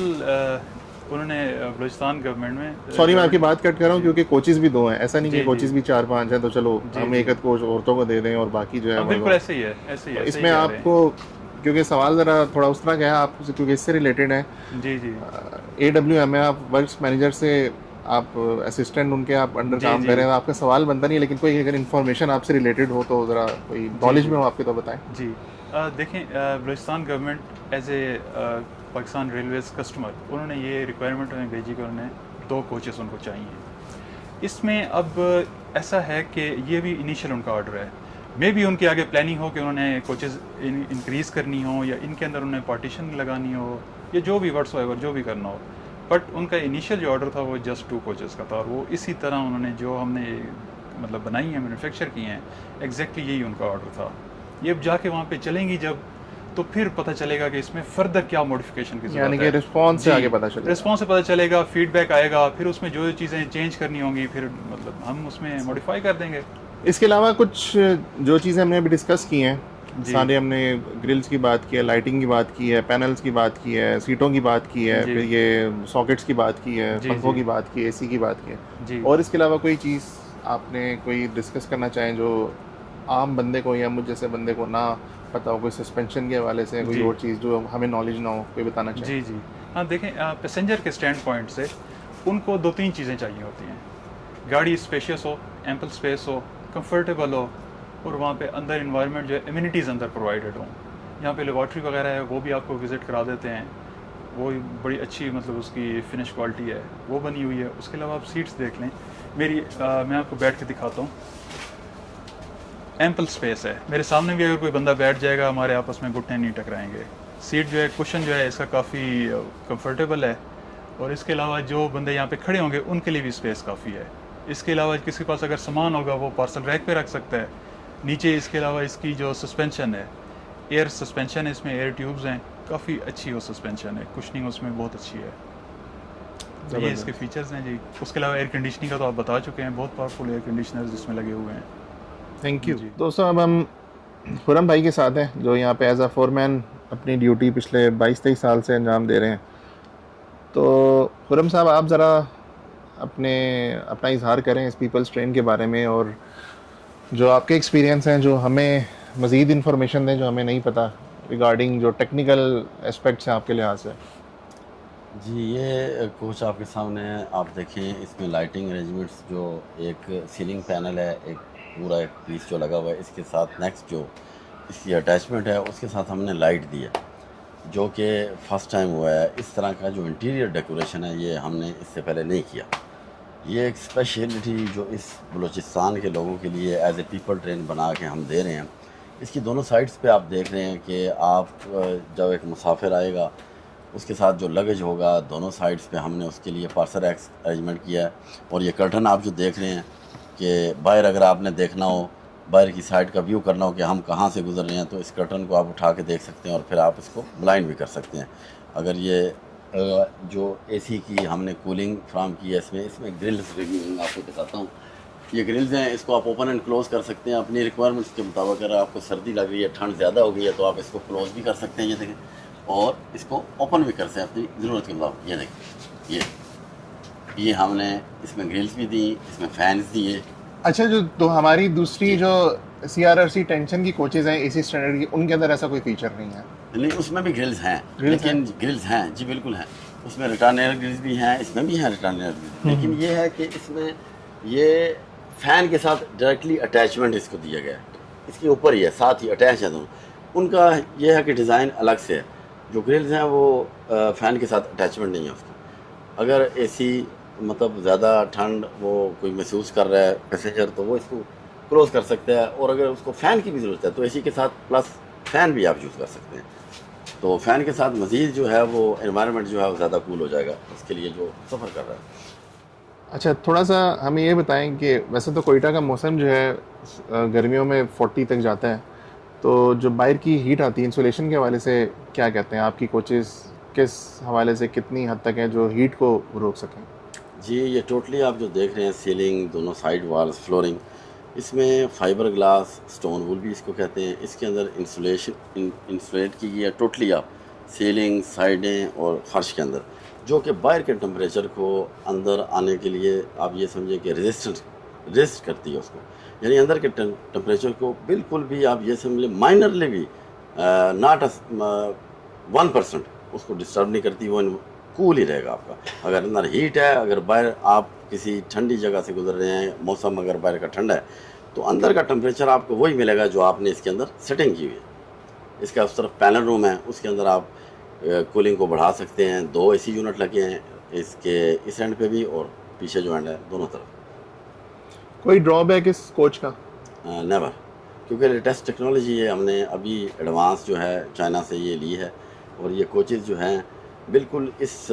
उन्होंने बलूचिस्तान गवर्नमेंट में सॉरी मैं आपकी बात कट कर रहा हूँ, क्योंकि कोचेज़ भी 2 हैं, ऐसा नहीं जी, कि कोचेज़ भी 4-5 हैं तो चलो हम एक आध कोच औरतों को दे दें और बाकी जो है हाँ, बिल्कुल ऐसे ही है, तो इसमें आपको, क्योंकि सवाल ज़रा थोड़ा उस तरह का है आपसे, क्योंकि इससे रिलेटेड है। जी, जी, AWM है, आप वर्क्स मैनेजर से आप असिस्टेंट उनके आप अंडर काम कर रहे हैं, आपका सवाल बनता नहीं है, लेकिन कोई अगर इन्फॉर्मेशन आपसे रिलेटेड हो तो ज़रा कोई नॉलेज में हो आपके तो बताएं। जी। देखें, Balochistan government as a Pakistan railways customer, उन्होंने ये रिक्वायरमेंट हमें भेजी कि उन्होंने 2 कोचेस उनको चाहिए। इसमें अब ऐसा है कि ये भी इनिशियल उनका ऑर्डर है, मे भी उनकी आगे प्लानिंग हो कि उन्होंने कोचेस इंक्रीज़ करनी हो या इनके अंदर उन्हें पार्टीशन लगानी हो या जो भी व्हाट्सएवर जो भी करना हो, बट उनका इनिशियल जो ऑर्डर था वो जस्ट 2 कोचेस का था, और वो इसी तरह उन्होंने जो हमने मतलब बनाई हैं, मैन्युफैक्चर की हैं, एग्जैक्टली यही उनका ऑर्डर था। ये अब जाके वहाँ पे चलेंगी जब, तो फिर पता चलेगा कि इसमें फर्दर क्या मॉडिफिकेशन की यानी ज़रूरत कि है। रिस्पॉन्स से आगे पता चलेगा, रिस्पॉन्स से पता चलेगा, फीडबैक आएगा, फिर उसमें जो चीज़ें चेंज करनी होंगी फिर मतलब हम उसमें मॉडिफाई कर देंगे। इसके अलावा कुछ जो चीज़ें हमने अभी डिस्कस की हैं, जी। सारे हमने ग्रिल्स की बात की है, लाइटिंग की बात की है, पैनल्स की बात की है, सीटों की बात की है, जी। फिर ये सॉकेट्स की बात की है, जी, पंखों जी। की बात की है, AC की बात की है, जी, और इसके अलावा कोई चीज़ आपने कोई डिस्कस करना चाहें जो आम बंदे को या मुझ जैसे बंदे को ना पता हो, कोई सस्पेंशन के हवाले से कोई जी। और चीज़ जो हमें नॉलेज ना हो, कोई बताना चाहें? जी, जी। हाँ, देखें, पैसेंजर के स्टैंड पॉइंट से उनको 2-3 चीज़ें चाहिए होती हैं। गाड़ी स्पेशियस हो, एम्पल स्पेस हो, कंफर्टेबल हो, और वहाँ पे अंदर इन्वायरमेंट जो है, एमिनिटीज़ अंदर प्रोवाइडेड हों। यहाँ पे लेबॉर्ट्री वगैरह है, वो भी आपको विज़िट करा देते हैं, वो बड़ी अच्छी मतलब उसकी फिनिश क्वालिटी है, वो बनी हुई है। उसके अलावा आप सीट्स देख लें, मैं आपको बैठ के दिखाता हूँ। एम्पल स्पेस है, मेरे सामने भी अगर कोई बंदा बैठ जाएगा, हमारे आपस में घुटने नहीं टकराएंगे। सीट जो है, कुशन जो है इसका काफ़ी कंफर्टेबल है, और इसके अलावा जो बंदे यहाँ पे खड़े होंगे उनके लिए भी स्पेस काफ़ी है। इसके अलावा किसी के पास अगर सामान होगा वो पार्सल रैक पे रख सकता है। नीचे इसके अलावा इसकी जो सस्पेंशन है, एयर सस्पेंशन है, इसमें एयर ट्यूब्स हैं, काफ़ी अच्छी वो सस्पेंशन है, कुशनिंग उसमें बहुत अच्छी है। तो ये इसके फीचर्स हैं जी। उसके अलावा एयर कंडीशनिंग का तो आप बता चुके हैं, बहुत पावरफुल एयर कंडीशनर्स इसमें लगे हुए हैं। Thank you. जी। दोस्तों, अब हम खुरम भाई के साथ हैं जो यहाँ पे एज अ फोरमैन अपनी ड्यूटी पिछले 22-23 साल से अंजाम दे रहे हैं। तो खुरम साहब, आप ज़रा अपना इजहार करें इस पीपल्स ट्रेन के बारे में, और जो आपके एक्सपीरियंस हैं जो हमें मज़ीद इन्फॉर्मेशन दें जो हमें नहीं पता रिगार्डिंग जो टेक्निकल एस्पेक्ट्स हैं आपके लिहाज से। जी, ये कोच आपके सामने है, आप देखें इसमें लाइटिंग अरेंजमेंट्स, जो एक सीलिंग पैनल है, एक पूरा एक पीस जो लगा हुआ है, इसके साथ नेक्स्ट जो इसकी अटैचमेंट है उसके साथ हमने लाइट दी है, जो कि फ़र्स्ट टाइम हुआ है। इस तरह का जो इंटीरियर डेकोरेशन है ये हमने इससे पहले नहीं किया। ये एक स्पेशलिटी जो इस बलूचिस्तान के लोगों के लिए एज ए पीपल ट्रेन बना के हम दे रहे हैं। इसकी दोनों साइड्स पे आप देख रहे हैं कि आप जब एक मुसाफिर आएगा उसके साथ जो लगेज होगा, दोनों साइड्स पे हमने उसके लिए पार्सल अरेंजमेंट किया है। और ये कर्टन आप जो देख रहे हैं कि बाहर अगर आपने देखना हो, बाहर की साइड का व्यू करना हो कि हम कहाँ से गुजर रहे हैं, तो इस कर्टन को आप उठा के देख सकते हैं और फिर आप इसको ब्लाइंड भी कर सकते हैं। अगर ये जो एसी की हमने कूलिंग फ्राहम की है, इसमें ग्रिल्स आपको बताता हूँ। ये ग्रिल्स हैं, इसको आप ओपन एंड क्लोज़ कर सकते हैं अपनी रिक्वायरमेंट्स के मुताबिक। अगर आपको सर्दी लग रही है, ठंड ज़्यादा हो गई है, तो आप इसको क्लोज़ भी कर सकते हैं, ये देखें, और इसको ओपन भी कर सकते हैं अपनी ज़रूरत के मुताबिक। ये देखें, ये हमने इसमें ग्रिल्स भी दी, इसमें फैंस दिए। अच्छा, जो तो हमारी दूसरी जो CRRC टेंशन की कोचेज़ हैं AC स्टैंडर्ड की, उनके अंदर ऐसा कोई फीचर नहीं है? नहीं, उसमें भी ग्रिल्स हैं, ग्रिल्स लेकिन ग्रिल्स हैं जी, बिल्कुल हैं। उसमें रिटर्न एयर ग्रिल्स भी हैं, इसमें भी हैं रिटर्न एयर ग्रिल्स। लेकिन ये है कि इसमें ये फ़ैन के साथ डायरेक्टली अटैचमेंट इसको दिया गया है, इसके ऊपर ही है, साथ ही अटैच है दोनों। उनका ये है कि डिज़ाइन अलग से है। जो ग्रिल्स हैं वो फ़ैन के साथ अटैचमेंट नहीं है उसकी। अगर AC मतलब ज़्यादा ठंड वो कोई महसूस कर रहा है पैसेंजर, तो वो इसको क्लोज़ कर सकता है। और अगर उसको फ़ैन की भी ज़रूरत है तो AC के साथ प्लस फ़ैन भी आप यूज़ कर सकते हैं। तो फ़ैन के साथ मज़ीद जो है वो एनवायरनमेंट जो है वो ज़्यादा कूल हो जाएगा उसके लिए जो सफ़र कर रहा है। अच्छा, थोड़ा सा हमें ये बताएं कि वैसे तो कोयटा का मौसम जो है गर्मियों में 40 तक जाता है, तो जो बाहर की हीट आती है इंसुलेशन के हवाले से क्या कहते हैं आपकी कोचेज़, किस हवाले से कितनी हद तक है जो हीट को रोक सकें? जी, ये टोटली आप जो देख रहे हैं, सीलिंग, दोनों साइड वाल्स, फ्लोरिंग, इसमें फाइबर ग्लास, स्टोन वूल भी इसको कहते हैं, इसके अंदर इंसुलेट की गई है टोटली आप सीलिंग, साइडें और फर्श के अंदर, जो कि बाहर के टेम्परेचर को अंदर आने के लिए आप ये समझें कि रेजिस्ट करती है उसको। यानी अंदर के टेम्परेचर को बिल्कुल भी आप ये समझ लें माइनरली भी नॉट 1% उसको डिस्टर्ब नहीं करती, वो कूल ही रहेगा आपका। अगर अंदर हीट है, अगर बाहर आप किसी ठंडी जगह से गुजर रहे हैं, मौसम अगर बाहर का ठंडा है, तो अंदर का टेम्परेचर आपको वही मिलेगा जो आपने इसके अंदर सेटिंग की हुई है। इसका उस तरफ पैनल रूम है, उसके अंदर आप कूलिंग को बढ़ा सकते हैं। 2 AC यूनिट लगे हैं इसके इस एंड पे भी और पीछे जो एंड है दोनों तरफ। कोई ड्रॉबैक इस कोच का? नेवर, क्योंकि लेटेस्ट टेक्नोलॉजी है, हमने अभी एडवांस जो है चाइना से ये ली है। और ये कोचेज़ जो हैं बिल्कुल इस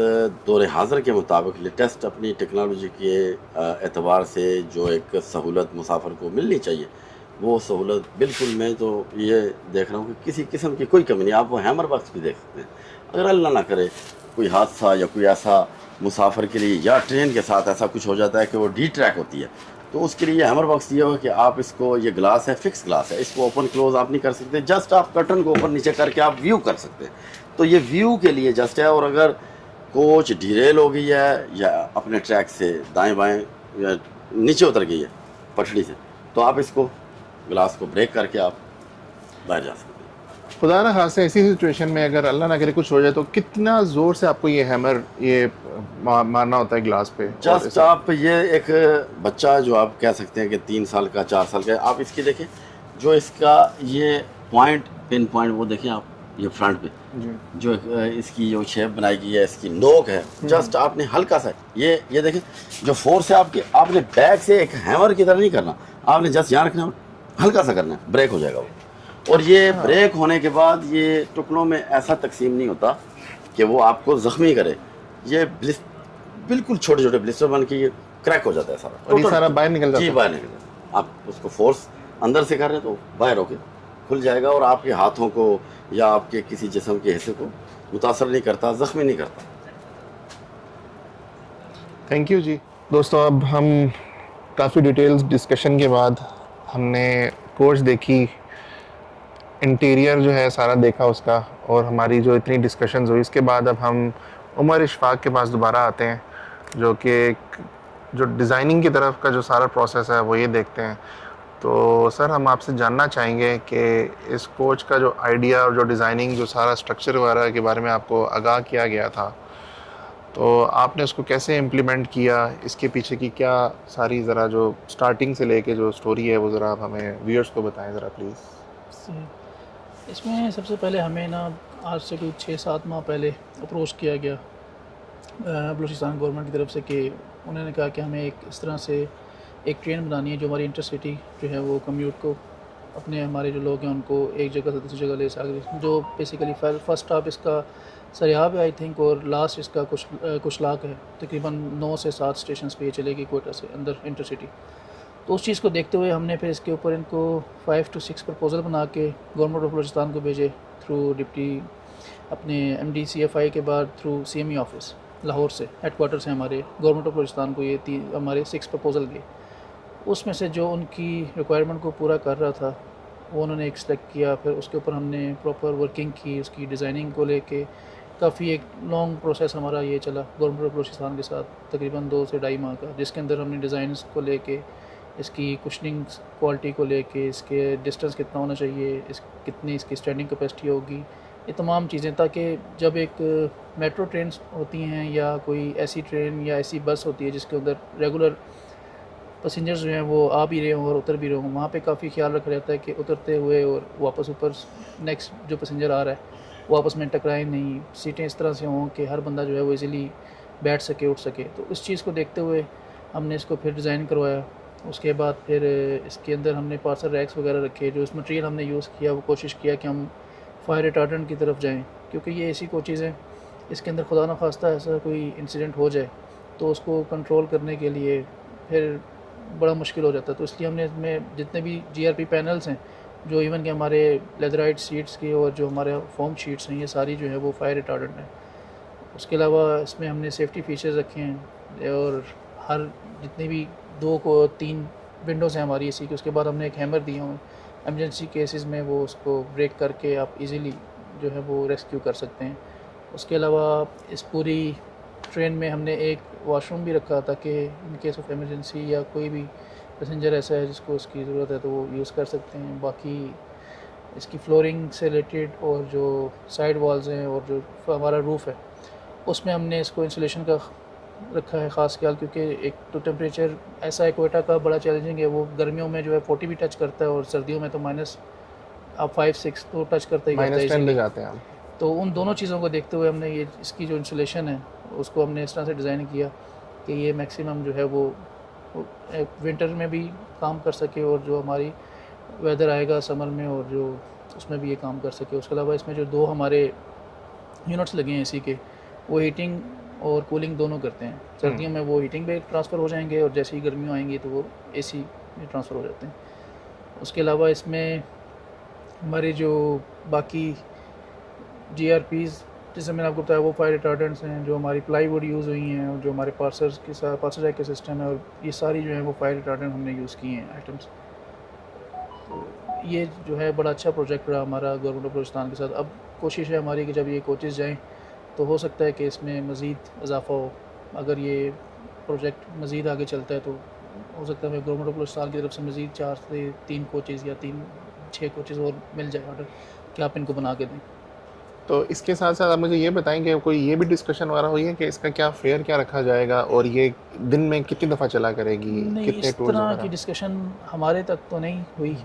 दौर हाज़र के मुताबिक लेटेस्ट अपनी टेक्नोलॉजी के एतबार से जो एक सहूलत मुसाफिर को मिलनी चाहिए, वो सहूलत बिल्कुल, मैं तो ये देख रहा हूँ कि किसी किस्म की कोई कमी नहीं। आप वो हैमर बॉक्स भी देख सकते हैं। अगर अल्लाह ना करे कोई हादसा या कोई ऐसा मुसाफिर के लिए या ट्रेन के साथ ऐसा कुछ हो जाता है कि वो डी ट्रैक होती है, तो उसके लिए हैमर बॉक्स दिया हुआ कि आप इसको, ये ग्लास है, फिक्स ग्लास है, इसको ओपन क्लोज आप नहीं कर सकते, जस्ट आप कर्टन को ऊपर नीचे करके आप व्यू कर सकते हैं। तो ये व्यू के लिए जस्ट है। और अगर कोच डिरेल हो गई है या अपने ट्रैक से दाएं बाएं या नीचे उतर गई है पटड़ी से, तो आप इसको ग्लास को ब्रेक करके आप बाहर जा सकते हैं। खुदा ना खास्ता ऐसी सिचुएशन में अगर अल्लाह ना करे कुछ हो जाए, तो कितना ज़ोर से आपको ये हैमर ये मारना होता है ग्लास पे? जस्ट आप ये एक बच्चा जो आप कह सकते हैं कि 3 साल का, 4 साल का, आप इसकी देखें जो इसका ये पॉइंट, पिन पॉइंट, वो देखें आप, ये फ्रंट पे जो इसकी जो शेप बनाई गई है, इसकी नोक है, जस्ट आपने हल्का सा ये देखें, जो फोर्स है आपने बैक से एक हैमर की तरह नहीं करना, आपने जस्ट यहाँ रखना, हल्का सा करना है, ब्रेक हो जाएगा वो। और ये ब्रेक होने के बाद ये टुकड़ों में ऐसा तकसीम नहीं होता कि वो आपको ज़ख्मी करे। ये बिल्कुल छोटे छोटे ब्लिस्टर बन के ये क्रैक हो जाता है सारा, और ये सारा बाहर निकल जाता है। जी, बाहर निकल जाता है। आप उसको फोर्स अंदर से कर रहे हैं तो बाहर होके खुल जाएगा और आपके हाथों को या आपके किसी जिस्म के हिस्से को मुतासर नहीं करता, ज़ख्मी नहीं करता। थैंक यू जी। दोस्तों, अब हम काफ़ी डिटेल्स डिस्कशन के बाद हमने कोच देखी इंटीरियर जो है सारा देखा उसका, और हमारी जो इतनी डिस्कशंस हुई, इसके बाद अब हम उमर इशफाक के पास दोबारा आते हैं, जो कि जो डिज़ाइनिंग की तरफ का जो सारा प्रोसेस है वो ये देखते हैं। तो सर हम आपसे जानना चाहेंगे कि इस कोच का जो आइडिया और जो डिज़ाइनिंग, जो सारा स्ट्रक्चर वगैरह के बारे में आपको आगाह किया गया था, तो आपने उसको कैसे इम्प्लीमेंट किया, इसके पीछे की क्या सारी ज़रा जो स्टार्टिंग से लेके जो स्टोरी है वो ज़रा आप हमें व्यूअर्स को बताएं ज़रा प्लीज़। इसमें सबसे पहले हमें ना आज से कोई 6-7 माह पहले अप्रोच किया गया बलूचिस्तान गवर्नमेंट की तरफ से कि उन्होंने कहा कि हमें एक इस तरह से एक ट्रेन बनानी है जो हमारी इंटरसिटी जो है वो कम्यूट को अपने हमारे जो लोग हैं उनको एक जगह से दूसरी जगह ले सके, जो बेसिकली फर्स्ट स्टॉप इसका सरियाब है आई थिंक, और लास्ट इसका कुछ लाख है। तकरीबन 9 से 7 स्टेशन पे ये चलेगी कोयटा से अंदर इंटरसिटी। तो उस चीज़ को देखते हुए हमने फिर इसके ऊपर इनको 5 to 6 प्रपोज़ल बना के गवर्नमेंट ऑफ बलूचिस्तान को भेजे थ्रू डिप्टी अपने MD-CFI के बाद थ्रू CME ऑफिस लाहौर से, हेडक्वार्टर से हमारे गवर्नमेंट ऑफ बलूचिस्तान को ये हमारे 6 प्रपोज़ल गए। उसमें से जो उनकी रिक्वायरमेंट को पूरा कर रहा था वो उन्होंने एक सेलेक्ट किया, फिर उसके ऊपर हमने प्रॉपर वर्किंग की, उसकी डिज़ाइनिंग को लेके काफ़ी एक लॉन्ग प्रोसेस हमारा ये चला गवर्नमेंट ऑफ बलूचिस्तान के साथ, तकरीबन 2 से 2.5 माह का, जिसके अंदर हमने डिज़ाइंस को लेके, इसकी कुशनिंग क्वालिटी को लेके, इसके डिस्टेंस कितना होना चाहिए, कितनी इसकी स्टैंडिंग कैपेसिटी होगी, ये तमाम चीज़ें, ताकि जब एक मेट्रो ट्रेन होती हैं या कोई ऐसी ट्रेन या ऐसी बस होती है जिसके अंदर रेगुलर पैसेंजर्स जो हैं वो आ भी रहे हों और उतर भी रहे हों, वहाँ पे काफ़ी ख्याल रखा जाता है कि उतरते हुए और वापस ऊपर नेक्स्ट जो पैसेंजर आ रहा है वो आपस में टकराए नहीं, सीटें इस तरह से हों कि हर बंदा जो है वो इजीली बैठ सके, उठ सके। तो इस चीज़ को देखते हुए हमने इसको फिर डिज़ाइन करवाया। उसके बाद फिर इसके अंदर हमने पार्सल रैक्स वगैरह रखे। जो इस मटेरियल हमने यूज़ किया वो कोशिश किया कि हम फायर रिटार्डेंट की तरफ जाएँ, क्योंकि ये ऐसी कोचेज़ हैं इसके अंदर खुदा न खास्ता ऐसा कोई इंसिडेंट हो जाए तो उसको कंट्रोल करने के लिए फिर बड़ा मुश्किल हो जाता है। तो इसलिए हमने इसमें जितने भी GRP पैनल्स हैं, जो इवन के हमारे लेदराइट सीट्स की और जो हमारे फोम शीट्स हैं, ये सारी जो है वो फायर रिटार्डेंट हैं। उसके अलावा इसमें हमने सेफ्टी फीचर्स रखे हैं, और हर जितनी भी 2 को 3 विंडोज़ हैं हमारी एसी की, उसके बाद हमने एक हैमर दिया हुआ, एमरजेंसी केसेस में वो उसको ब्रेक करके आप इजीली जो है वो रेस्क्यू कर सकते हैं। उसके अलावा इस पूरी ट्रेन में हमने एक वॉशरूम भी रखा ताकि इन केस ऑफ इमरजेंसी या कोई भी पैसेंजर ऐसा है जिसको उसकी ज़रूरत है तो वो यूज़ कर सकते हैं। बाकी इसकी फ्लोरिंग से रिलेटेड और जो साइड वॉल्स हैं और जो हमारा रूफ़ है उसमें हमने इसको इंसुलेशन का रखा है ख़ास ख्याल, क्योंकि एक तो टेम्परेचर ऐसा है कोयटा का बड़ा चैलेंजिंग है, वो गर्मियों में जो है 40 भी टच करता है और सर्दियों में तो माइनस आप 5-6 तो टच करता ही करता है, -10 ले जाते हैं हम। तो उन दोनों चीज़ों को देखते हुए हमने ये इसकी जो इंसुलेशन है उसको हमने इस तरह से डिज़ाइन किया कि ये मैक्सिमम जो है वो विंटर में भी काम कर सके और जो हमारी वेदर आएगा समर में और जो उसमें भी ये काम कर सके। उसके अलावा इसमें जो 2 हमारे यूनिट्स लगे हैं एसी के, वो हीटिंग और कूलिंग दोनों करते हैं। सर्दियों में वो हीटिंग पे ट्रांसफ़र हो जाएंगे और जैसे ही गर्मियों आएंगी तो वो एसी में ट्रांसफ़र हो जाते हैं। उसके अलावा इसमें हमारे जो बाकी GRPs जैसे मैंने आपको बताया वो फायर रिटार्डेंट्स हैं, जो हमारी प्लाईवुड यूज़ हुई हैं और जो हमारे पार्सल्स के साथ पार्सल जैक के सिस्टम है, और ये सारी जो है वो फायर रिटार्डेंट हमने यूज़ किए हैं आइटम्स। तो ये जो है बड़ा अच्छा प्रोजेक्ट रहा हमारा गवर्नमेंट ऑफ बलूचिस्तान के साथ। अब कोशिश है हमारी कि जब ये कोचेज़ जाएँ तो हो सकता है कि इसमें मज़ीद इजाफ़ा हो। अगर ये प्रोजेक्ट मज़ीद आगे चलता है तो हो सकता है गवर्नमेंट ऑफ बलूचिस्तान की तरफ से मज़ीद 4 से 3 कोचेज़ या 6 कोचेज़ और मिल जाए ऑर्डर कि आप इनको बना के दें। तो इसके साथ साथ आप मुझे ये बताएं कि कोई ये भी डिस्कशन वगैरह हुई है कि इसका क्या फेयर क्या रखा जाएगा और ये दिन में कितनी दफ़ा चला करेगी, नहीं, कितने इस टूर्स तरह वगैरह? की डिस्कशन हमारे तक तो नहीं हुई।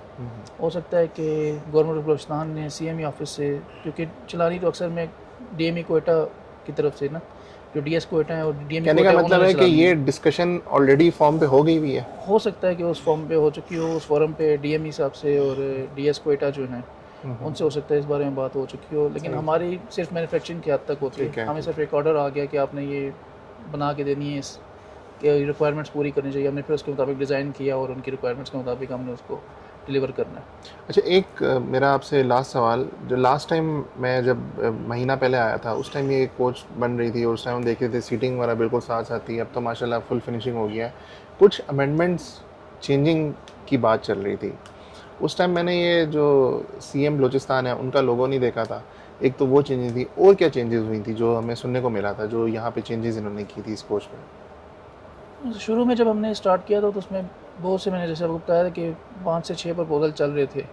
हो सकता है कि गवर्नमेंट ऑफ बलूचिस्तान ने CME ऑफिस से, क्योंकि चलानी तो अक्सर में DME कोयटा की तरफ से ना, जो DS कोयटा है और DME कहने का कोयटा मतलब है कि ये डिस्कशन ऑलरेडी फॉर्म पे हो गई हुई है। हो सकता है कि उस फॉर्म पे हो चुकी हो, उस फोरम पे DME साहब से और DS कोयटा जो हैं उनसे हो सकता है इस बारे में बात हो चुकी हो, लेकिन हमारी सिर्फ मैन्युफैक्चरिंग के हद तक होती ठीक है। है। हमें सिर्फ एक ऑर्डर आ गया कि आपने ये बना के देनी है, इस रिक्वायरमेंट्स पूरी करनी चाहिए, हमने फिर उसके मुताबिक डिज़ाइन किया और उनकी रिक्वायरमेंट्स के मुताबिक हमने उसको डिलीवर करना है। अच्छा, एक मेरा आपसे लास्ट सवाल, जो लास्ट टाइम मैं जब महीना पहले आया था उस टाइम ये कोच बन रही थी और उस टाइम हम देख रहे थे सीटिंग वगैरह बिल्कुल साथ साथ थी। अब तो माशाल्लाह फुल फिनिशिंग हो गया है। कुछ अमेंडमेंट्स चेंजिंग की बात चल रही थी, उस टाइम मैंने ये जो सीएम बलूचिस्तान है उनका लोगो नहीं देखा था। एक तो वो चेंजेस थी, और क्या चेंजेस हुई थी जो हमें सुनने को मिला था जो यहाँ पे चेंजेस इन्होंने की थी इस कोच में? शुरू में जब हमने स्टार्ट किया था तो उसमें बहुत से, मैंने जैसे आपको बताया था कि 5 से 6 प्रपोजल चल रहे थे,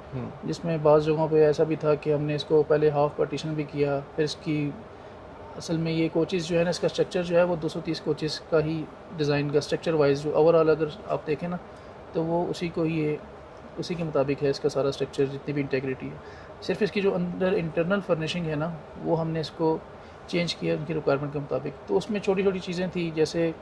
जिसमें बाज़ जगहों पे ऐसा भी था कि हमने इसको पहले हाफ पार्टीशन भी किया। फिर इसकी असल में ये कोचेज़ जो है ना, इसका स्ट्रक्चर जो है वो 230 कोचेज़ का ही डिज़ाइन का स्ट्रक्चर वाइज जो ओवरऑल अगर आप देखें ना तो वो उसी को ही ये उसी के मुताबिक है इसका सारा स्ट्रक्चर, जितनी भी इंटेग्रिटी है। सिर्फ इसकी जो अंदर इंटरनल फर्निशिंग है ना वो हमने इसको चेंज किया उनकी रिक्वायरमेंट के मुताबिक। तो उसमें छोटी छोटी चीज़ें थी, जैसे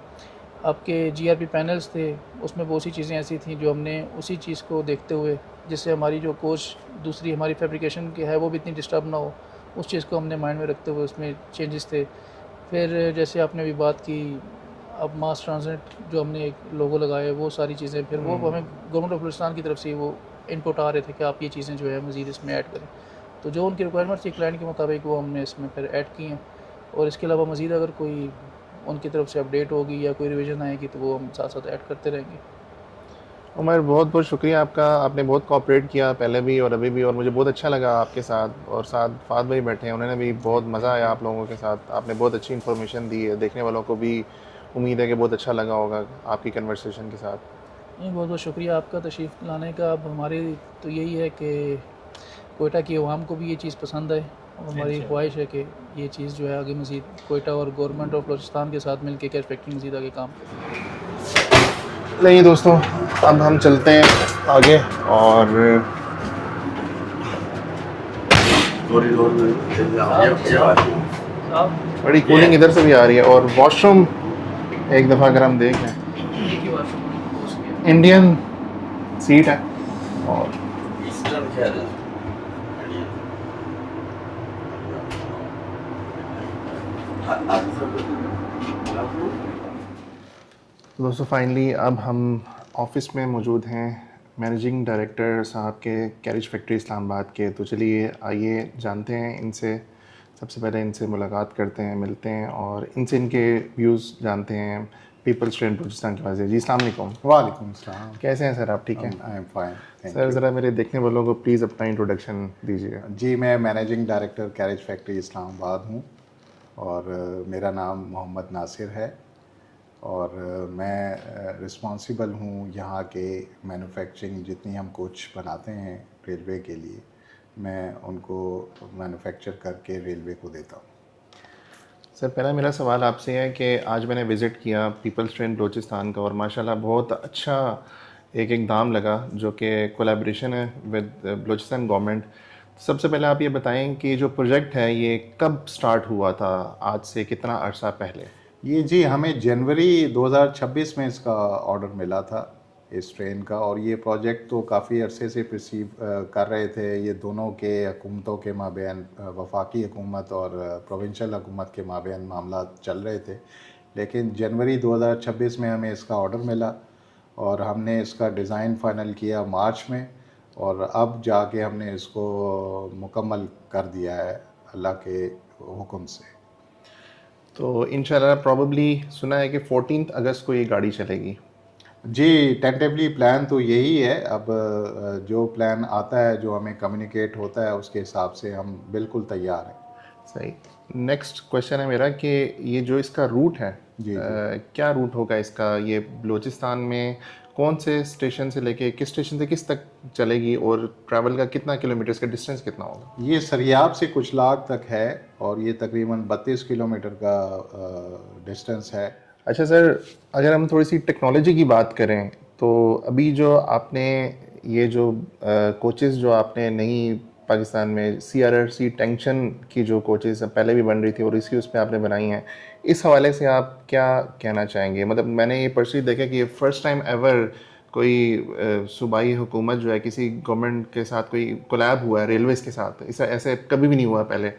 आपके जीआरपी पैनल्स थे, उसमें बहुत सी चीज़ें ऐसी थी जो हमने उसी चीज़ को देखते हुए, जिससे हमारी जो कोच दूसरी हमारी फैब्रिकेशन की है वो भी इतनी डिस्टर्ब ना हो, उस चीज़ को हमने माइंड में रखते हुए उसमें चेंजेस थे। फिर जैसे आपने अभी बात की, अब मास ट्रांजिट जो हमने एक लोगो लगाया है वो सारी चीज़ें, फिर वो हमें गवर्नमेंट ऑफ बलूचिस्तान की तरफ से वो इनपुट आ रहे थे कि आप ये चीज़ें जो है मज़ीद इसमें ऐड करें। तो जो उनकी रिक्वायरमेंट थी क्लाइंट के मुताबिक वो हमने इसमें फिर ऐड की हैं। और इसके अलावा मज़ीद अगर कोई उनकी तरफ से अपडेट होगी या कोई रिवीजन आएगी तो वो हम साथ साथ ऐड करते रहेंगे। उमर, बहुत बहुत शुक्रिया आपका, आपने बहुत कोऑपरेट किया पहले भी और अभी भी, और मुझे बहुत अच्छा लगा आपके साथ। और साथ फाद भाई बैठे हैं, उन्होंने भी बहुत मज़ा आया आप लोगों के साथ, आपने बहुत अच्छी इन्फॉर्मेशन दी है। देखने वालों को भी उम्मीद है कि बहुत अच्छा लगा होगा आपकी कन्वर्सेशन के साथ। नहीं, बहुत बहुत शुक्रिया आपका तशरीफ़ लाने का। अब हमारी तो यही है कि कोयटा की अवाम को भी ये चीज़ पसंद आए, और हमारी ख्वाहिश है कि ये चीज़ जो है आगे मज़ीद कोयटा और गवर्नमेंट ऑफ बलूचिस्तान के साथ मिल के कैश फैक्ट्री मज़ीद आगे काम करे। नहीं दोस्तों, अब हम चलते हैं आगे, और कॉरिडोर में बड़ी कूलिंग इधर से भी आ रही है। और वॉशरूम एक दफ़ा अगर हम देख लें, इंडियन सीट है और ईस्टर्न खैर है। दोस्तों फाइनली अब हम ऑफिस में मौजूद हैं मैनेजिंग डायरेक्टर साहब के कैरिज फैक्ट्री इस्लामाबाद के। तो चलिए आइए जानते हैं इनसे, सबसे पहले इनसे मुलाकात करते हैं, मिलते हैं और इनसे इनके व्यूज़ जानते हैं पीपल्स ट्रेंड बलूचिस्तान की वजह से। जी अस्सलाम वालेकुम। वालेकुम सलाम। कैसे हैं सर आप? ठीक हैं? I am fine, thank sir ज़रा मेरे देखने वालों को प्लीज़ अपना इंट्रोडक्शन दीजिएगा। यू। जी, मैं managing director carriage factory Islamabad हूँ और मेरा नाम मोहम्मद नासिर है और मैं रिस्पॉन्सिबल हूँ यहाँ के मैन्युफैक्चरिंग, जितनी हम कोच बनाते हैं रेलवे के लिए, मैं उनको मैन्युफैक्चर करके रेलवे को देता हूँ। सर पहला मेरा सवाल आपसे है कि आज मैंने विज़िट किया पीपल्स ट्रेंड बलूचिस्तान का और माशाल्लाह बहुत अच्छा एक इक़दाम लगा जो कि कोलैबोरेशन है विद बलूचिस्तान गवर्नमेंट। सबसे पहले आप ये बताएं कि जो प्रोजेक्ट है ये कब स्टार्ट हुआ था, आज से कितना अरसा पहले? ये जी हमें जनवरी 2026 में इसका ऑर्डर मिला था इस ट्रेन का, और ये प्रोजेक्ट तो काफ़ी अरसे से परसीव कर रहे थे। ये दोनों के हुकूमतों के माबैन, वफाकी हुकूमत और प्रोविंशियल हुकूमत के माबैन मामला चल रहे थे, लेकिन जनवरी 2026 में हमें इसका ऑर्डर मिला और हमने इसका डिज़ाइन फ़ाइनल किया मार्च में, और अब जाके हमने इसको मुकम्मल कर दिया है अल्लाह के हुक्म से। तो इंशाल्लाह प्रॉबली सुना है कि 14 अगस्त को ये गाड़ी चलेगी। जी, टेंटेटिवली प्लान तो यही है। अब जो प्लान आता है, जो हमें कम्युनिकेट होता है, उसके हिसाब से हम बिल्कुल तैयार हैं। सही। नेक्स्ट क्वेश्चन है मेरा कि ये जो इसका रूट है, जी, क्या रूट होगा इसका? ये बलूचिस्तान में कौन से स्टेशन से लेके किस स्टेशन से किस तक चलेगी और ट्रैवल का कितना किलोमीटर, इसका डिस्टेंस कितना होगा? ये सरियाब से कुछ लाख तक है और ये तकरीबन 32 किलोमीटर का डिस्टेंस है। अच्छा सर, अगर हम थोड़ी सी टेक्नोलॉजी की बात करें तो अभी जो आपने ये जो कोचेज़ जो आपने नई पाकिस्तान में CRRC टेंशन की जो कोचेज़ पहले भी बन रही थी और इसी उस पर आपने बनाई हैं, इस हवाले से आप क्या कहना चाहेंगे? मतलब मैंने ये पर्सनली देखा कि ये फ़र्स्ट टाइम एवर कोई सूबाई हुकूमत जो है किसी गवर्नमेंट के साथ कोई कोलैब हुआ है रेलवेज़ के साथ, इसे ऐसे कभी भी नहीं हुआ पहले।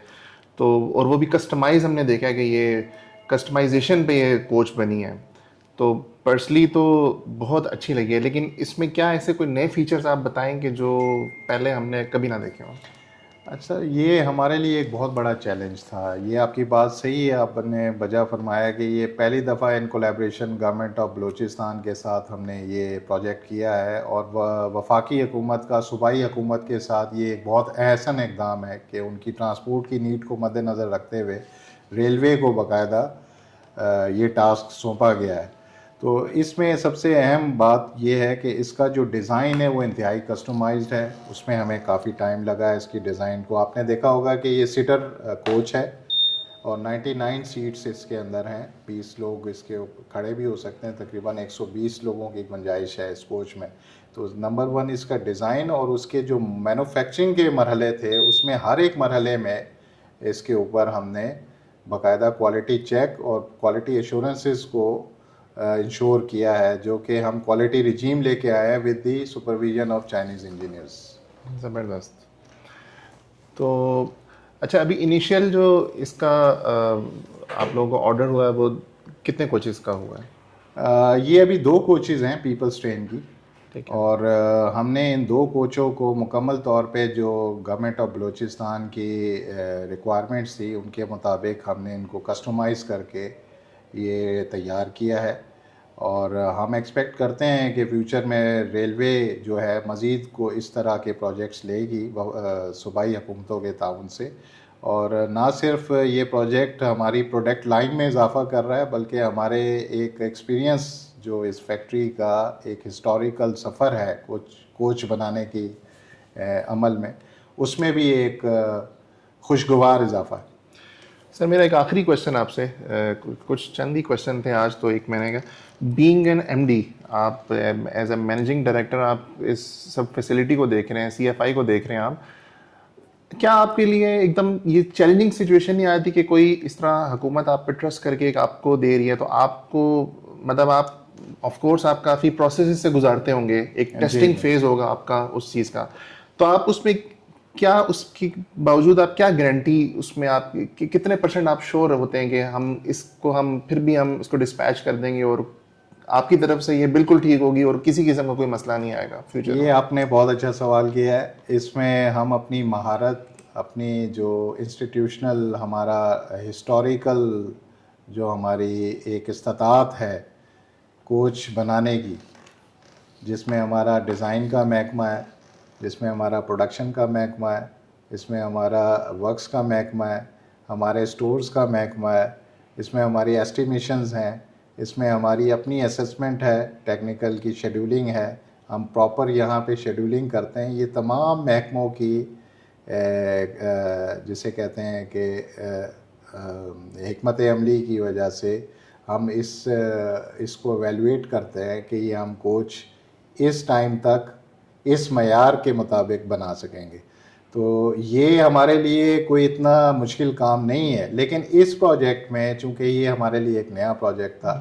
तो और वो भी कस्टमाइज़ हमने देखा है कि ये कस्टमाइजेशन पे ये कोच बनी है, तो पर्सनली तो बहुत अच्छी लगी है। लेकिन इसमें क्या ऐसे कोई नए फीचर्स आप बताएं कि जो पहले हमने कभी ना देखे हों? अच्छा, ये हमारे लिए एक बहुत बड़ा चैलेंज था। ये आपकी बात सही है, आपने वजह फरमाया कि ये पहली दफ़ा in collaboration government of Balochistan के साथ हमने ये प्रोजेक्ट किया है, और वफाकी हुकूमत का सूबाई हुकूमत के साथ ये एक बहुत अहसन इक़दाम है कि उनकी ट्रांसपोर्ट की नीड को मद्देनज़र रखते हुए रेलवे को बाकायदा ये टास्क सौंपा गया है। तो इसमें सबसे अहम बात यह है कि इसका जो डिज़ाइन है वो इंतहाई कस्टमाइज्ड है। उसमें हमें काफ़ी टाइम लगा है इसकी डिज़ाइन को। आपने देखा होगा कि ये सीटर कोच है और 99 सीट्स इसके अंदर हैं। 20 लोग इसके खड़े भी हो सकते हैं। तकरीबन 120 लोगों की गुंजाइश है इस कोच में। तो नंबर 1 इसका डिज़ाइन, और उसके जो मैन्युफैक्चरिंग के मरहले थे उसमें हर एक मरहले में इसके ऊपर हमने बाकायदा क्वालिटी चेक और क्वालिटी एश्योरेंसेस को इंश्योर किया है, जो कि हम क्वालिटी रिजीम लेके आए हैं with the supervision of Chinese engineers. ज़बरदस्त। तो अच्छा, अभी इनिशियल जो इसका आप लोगों को ऑर्डर हुआ है वो कितने कोचेज़ का हुआ है? ये अभी 2 कोचेज़ हैं पीपल्स ट्रेन की, ठीक है। और हमने इन 2 कोचों को मुकम्मल तौर पे जो गवर्नमेंट ऑफ बलूचिस्तान की रिक्वायरमेंट्स थी उनके मुताबिक हमने इनको कस्टमाइज़ करके ये तैयार किया है। और हम एक्सपेक्ट करते हैं कि फ्यूचर में रेलवे जो है मज़ीद को इस तरह के प्रोजेक्ट्स लेगी सूबाई हुकूमतों के ताउन से। और ना सिर्फ ये प्रोजेक्ट हमारी प्रोडक्ट लाइन में इजाफ़ा कर रहा है, बल्कि हमारे एक एक्सपीरियंस जो इस फैक्ट्री का एक हिस्टोरिकल सफ़र है कोच बनाने की अमल में, उसमें भी एक खुशगवार इजाफ़ा है। सर, मेरा एक आखिरी क्वेश्चन आपसे, कुछ चंद ही क्वेश्चन थे आज, तो एक मैंने कहा बीइंग एन एमडी, आप एज ए मैनेजिंग डायरेक्टर आप इस सब फैसिलिटी को देख रहे हैं, सीएफआई को देख रहे हैं आप, क्या आपके लिए एकदम ये चैलेंजिंग सिचुएशन नहीं आती कि कोई इस तरह हुकूमत आप पे ट्रस्ट करके एक आपको दे रही है, तो आपको मतलब आप ऑफ कोर्स आप काफ़ी प्रोसेस से गुजारते होंगे, एक टेस्टिंग फेज होगा आपका उस चीज़ का, तो आप उसमें क्या उसके बावजूद आप क्या गारंटी उसमें आप कितने % आप श्योर होते हैं कि हम फिर भी हम इसको डिस्पैच कर देंगे और आपकी तरफ से ये बिल्कुल ठीक होगी और किसी किस्म का कोई मसला नहीं आएगा फ्यूचर? ये आपने बहुत अच्छा सवाल किया है। इसमें हम अपनी महारत, अपनी जो इंस्टीट्यूशनल हमारा हिस्टोरिकल जो हमारी एक इस्तात है कोच बनाने की, जिसमें हमारा डिज़ाइन का महकमा है, जिसमें हमारा प्रोडक्शन का महकमा है, इसमें हमारा वर्क्स का महकमा है, हमारे स्टोर्स का महकमा है, इसमें हमारी एस्टिमेशंस हैं, इसमें हमारी अपनी असेसमेंट है, टेक्निकल की शेड्यूलिंग है, हम प्रॉपर यहाँ पे शेड्यूलिंग करते हैं। ये तमाम महकमों की जिसे कहते हैं कि हिकमत अमली की वजह से हम इसको एवेलुएट करते हैं कि ये हम कोच इस टाइम तक इस मयार के मुताबिक बना सकेंगे। तो ये हमारे लिए कोई इतना मुश्किल काम नहीं है, लेकिन इस प्रोजेक्ट में चूँकि ये हमारे लिए एक नया प्रोजेक्ट था,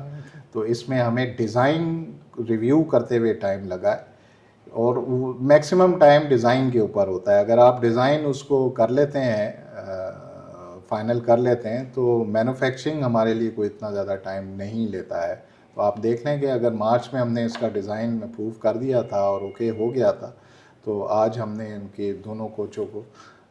तो इसमें हमें डिज़ाइन रिव्यू करते हुए टाइम लगा है, और मैक्सिमम टाइम डिज़ाइन के ऊपर होता है। अगर आप डिज़ाइन उसको कर लेते हैं, फाइनल कर लेते हैं, तो मैन्युफैक्चरिंग हमारे लिए कोई इतना ज़्यादा टाइम नहीं लेता है। तो आप देख लें कि अगर मार्च में हमने इसका डिज़ाइन अप्रूव कर दिया था और ओके हो गया था, तो आज हमने इनके दोनों कोचों को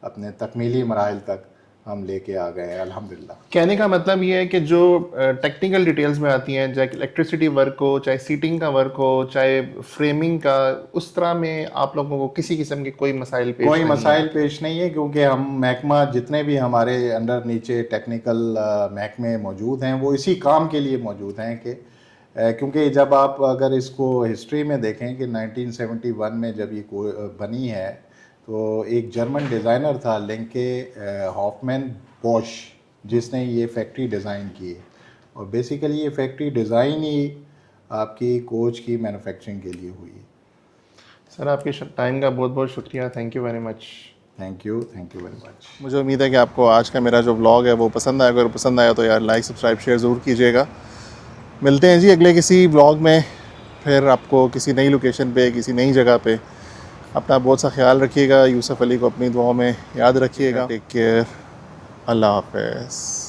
अपने तकमीली मराहिल तक हम लेके आ गए हैं अल्हम्दुलिल्लाह। कहने का मतलब ये है कि जो टेक्निकल डिटेल्स में आती हैं, चाहे इलेक्ट्रिसिटी वर्क हो, चाहे सीटिंग का वर्क हो, चाहे फ्रेमिंग का, उस तरह में आप लोगों को किसी किस्म के कोई मसाइल पेश नहीं है, क्योंकि हम महकमा जितने भी हमारे अंडर नीचे टेक्निकल महकमे मौजूद हैं वो इसी काम के लिए मौजूद हैं कि क्योंकि जब आप अगर इसको हिस्ट्री में देखें कि 1971 में जब ये बनी है, तो एक जर्मन डिज़ाइनर था लिंके हॉफमैन बॉश, जिसने ये फैक्ट्री डिज़ाइन की है, और बेसिकली ये फैक्ट्री डिज़ाइन ही आपकी कोच की मैन्युफैक्चरिंग के लिए हुई है। सर, आपके टाइम का बहुत बहुत शुक्रिया, thank you very much. Thank you very much. मुझे उम्मीद है कि आपको आज का मेरा जो व्लॉग है वो पसंद आएगा, अगर पसंद आया तो यार लाइक सब्सक्राइब शेयर ज़रूर कीजिएगा। मिलते हैं जी अगले किसी व्लॉग में, फिर आपको किसी नई लोकेशन पे, किसी नई जगह पे। अपना बहुत सा ख्याल रखिएगा, यूसुफ अली को अपनी दुआओं में याद रखिएगा। टेक केयर, अल्लाह हाफ़िज़।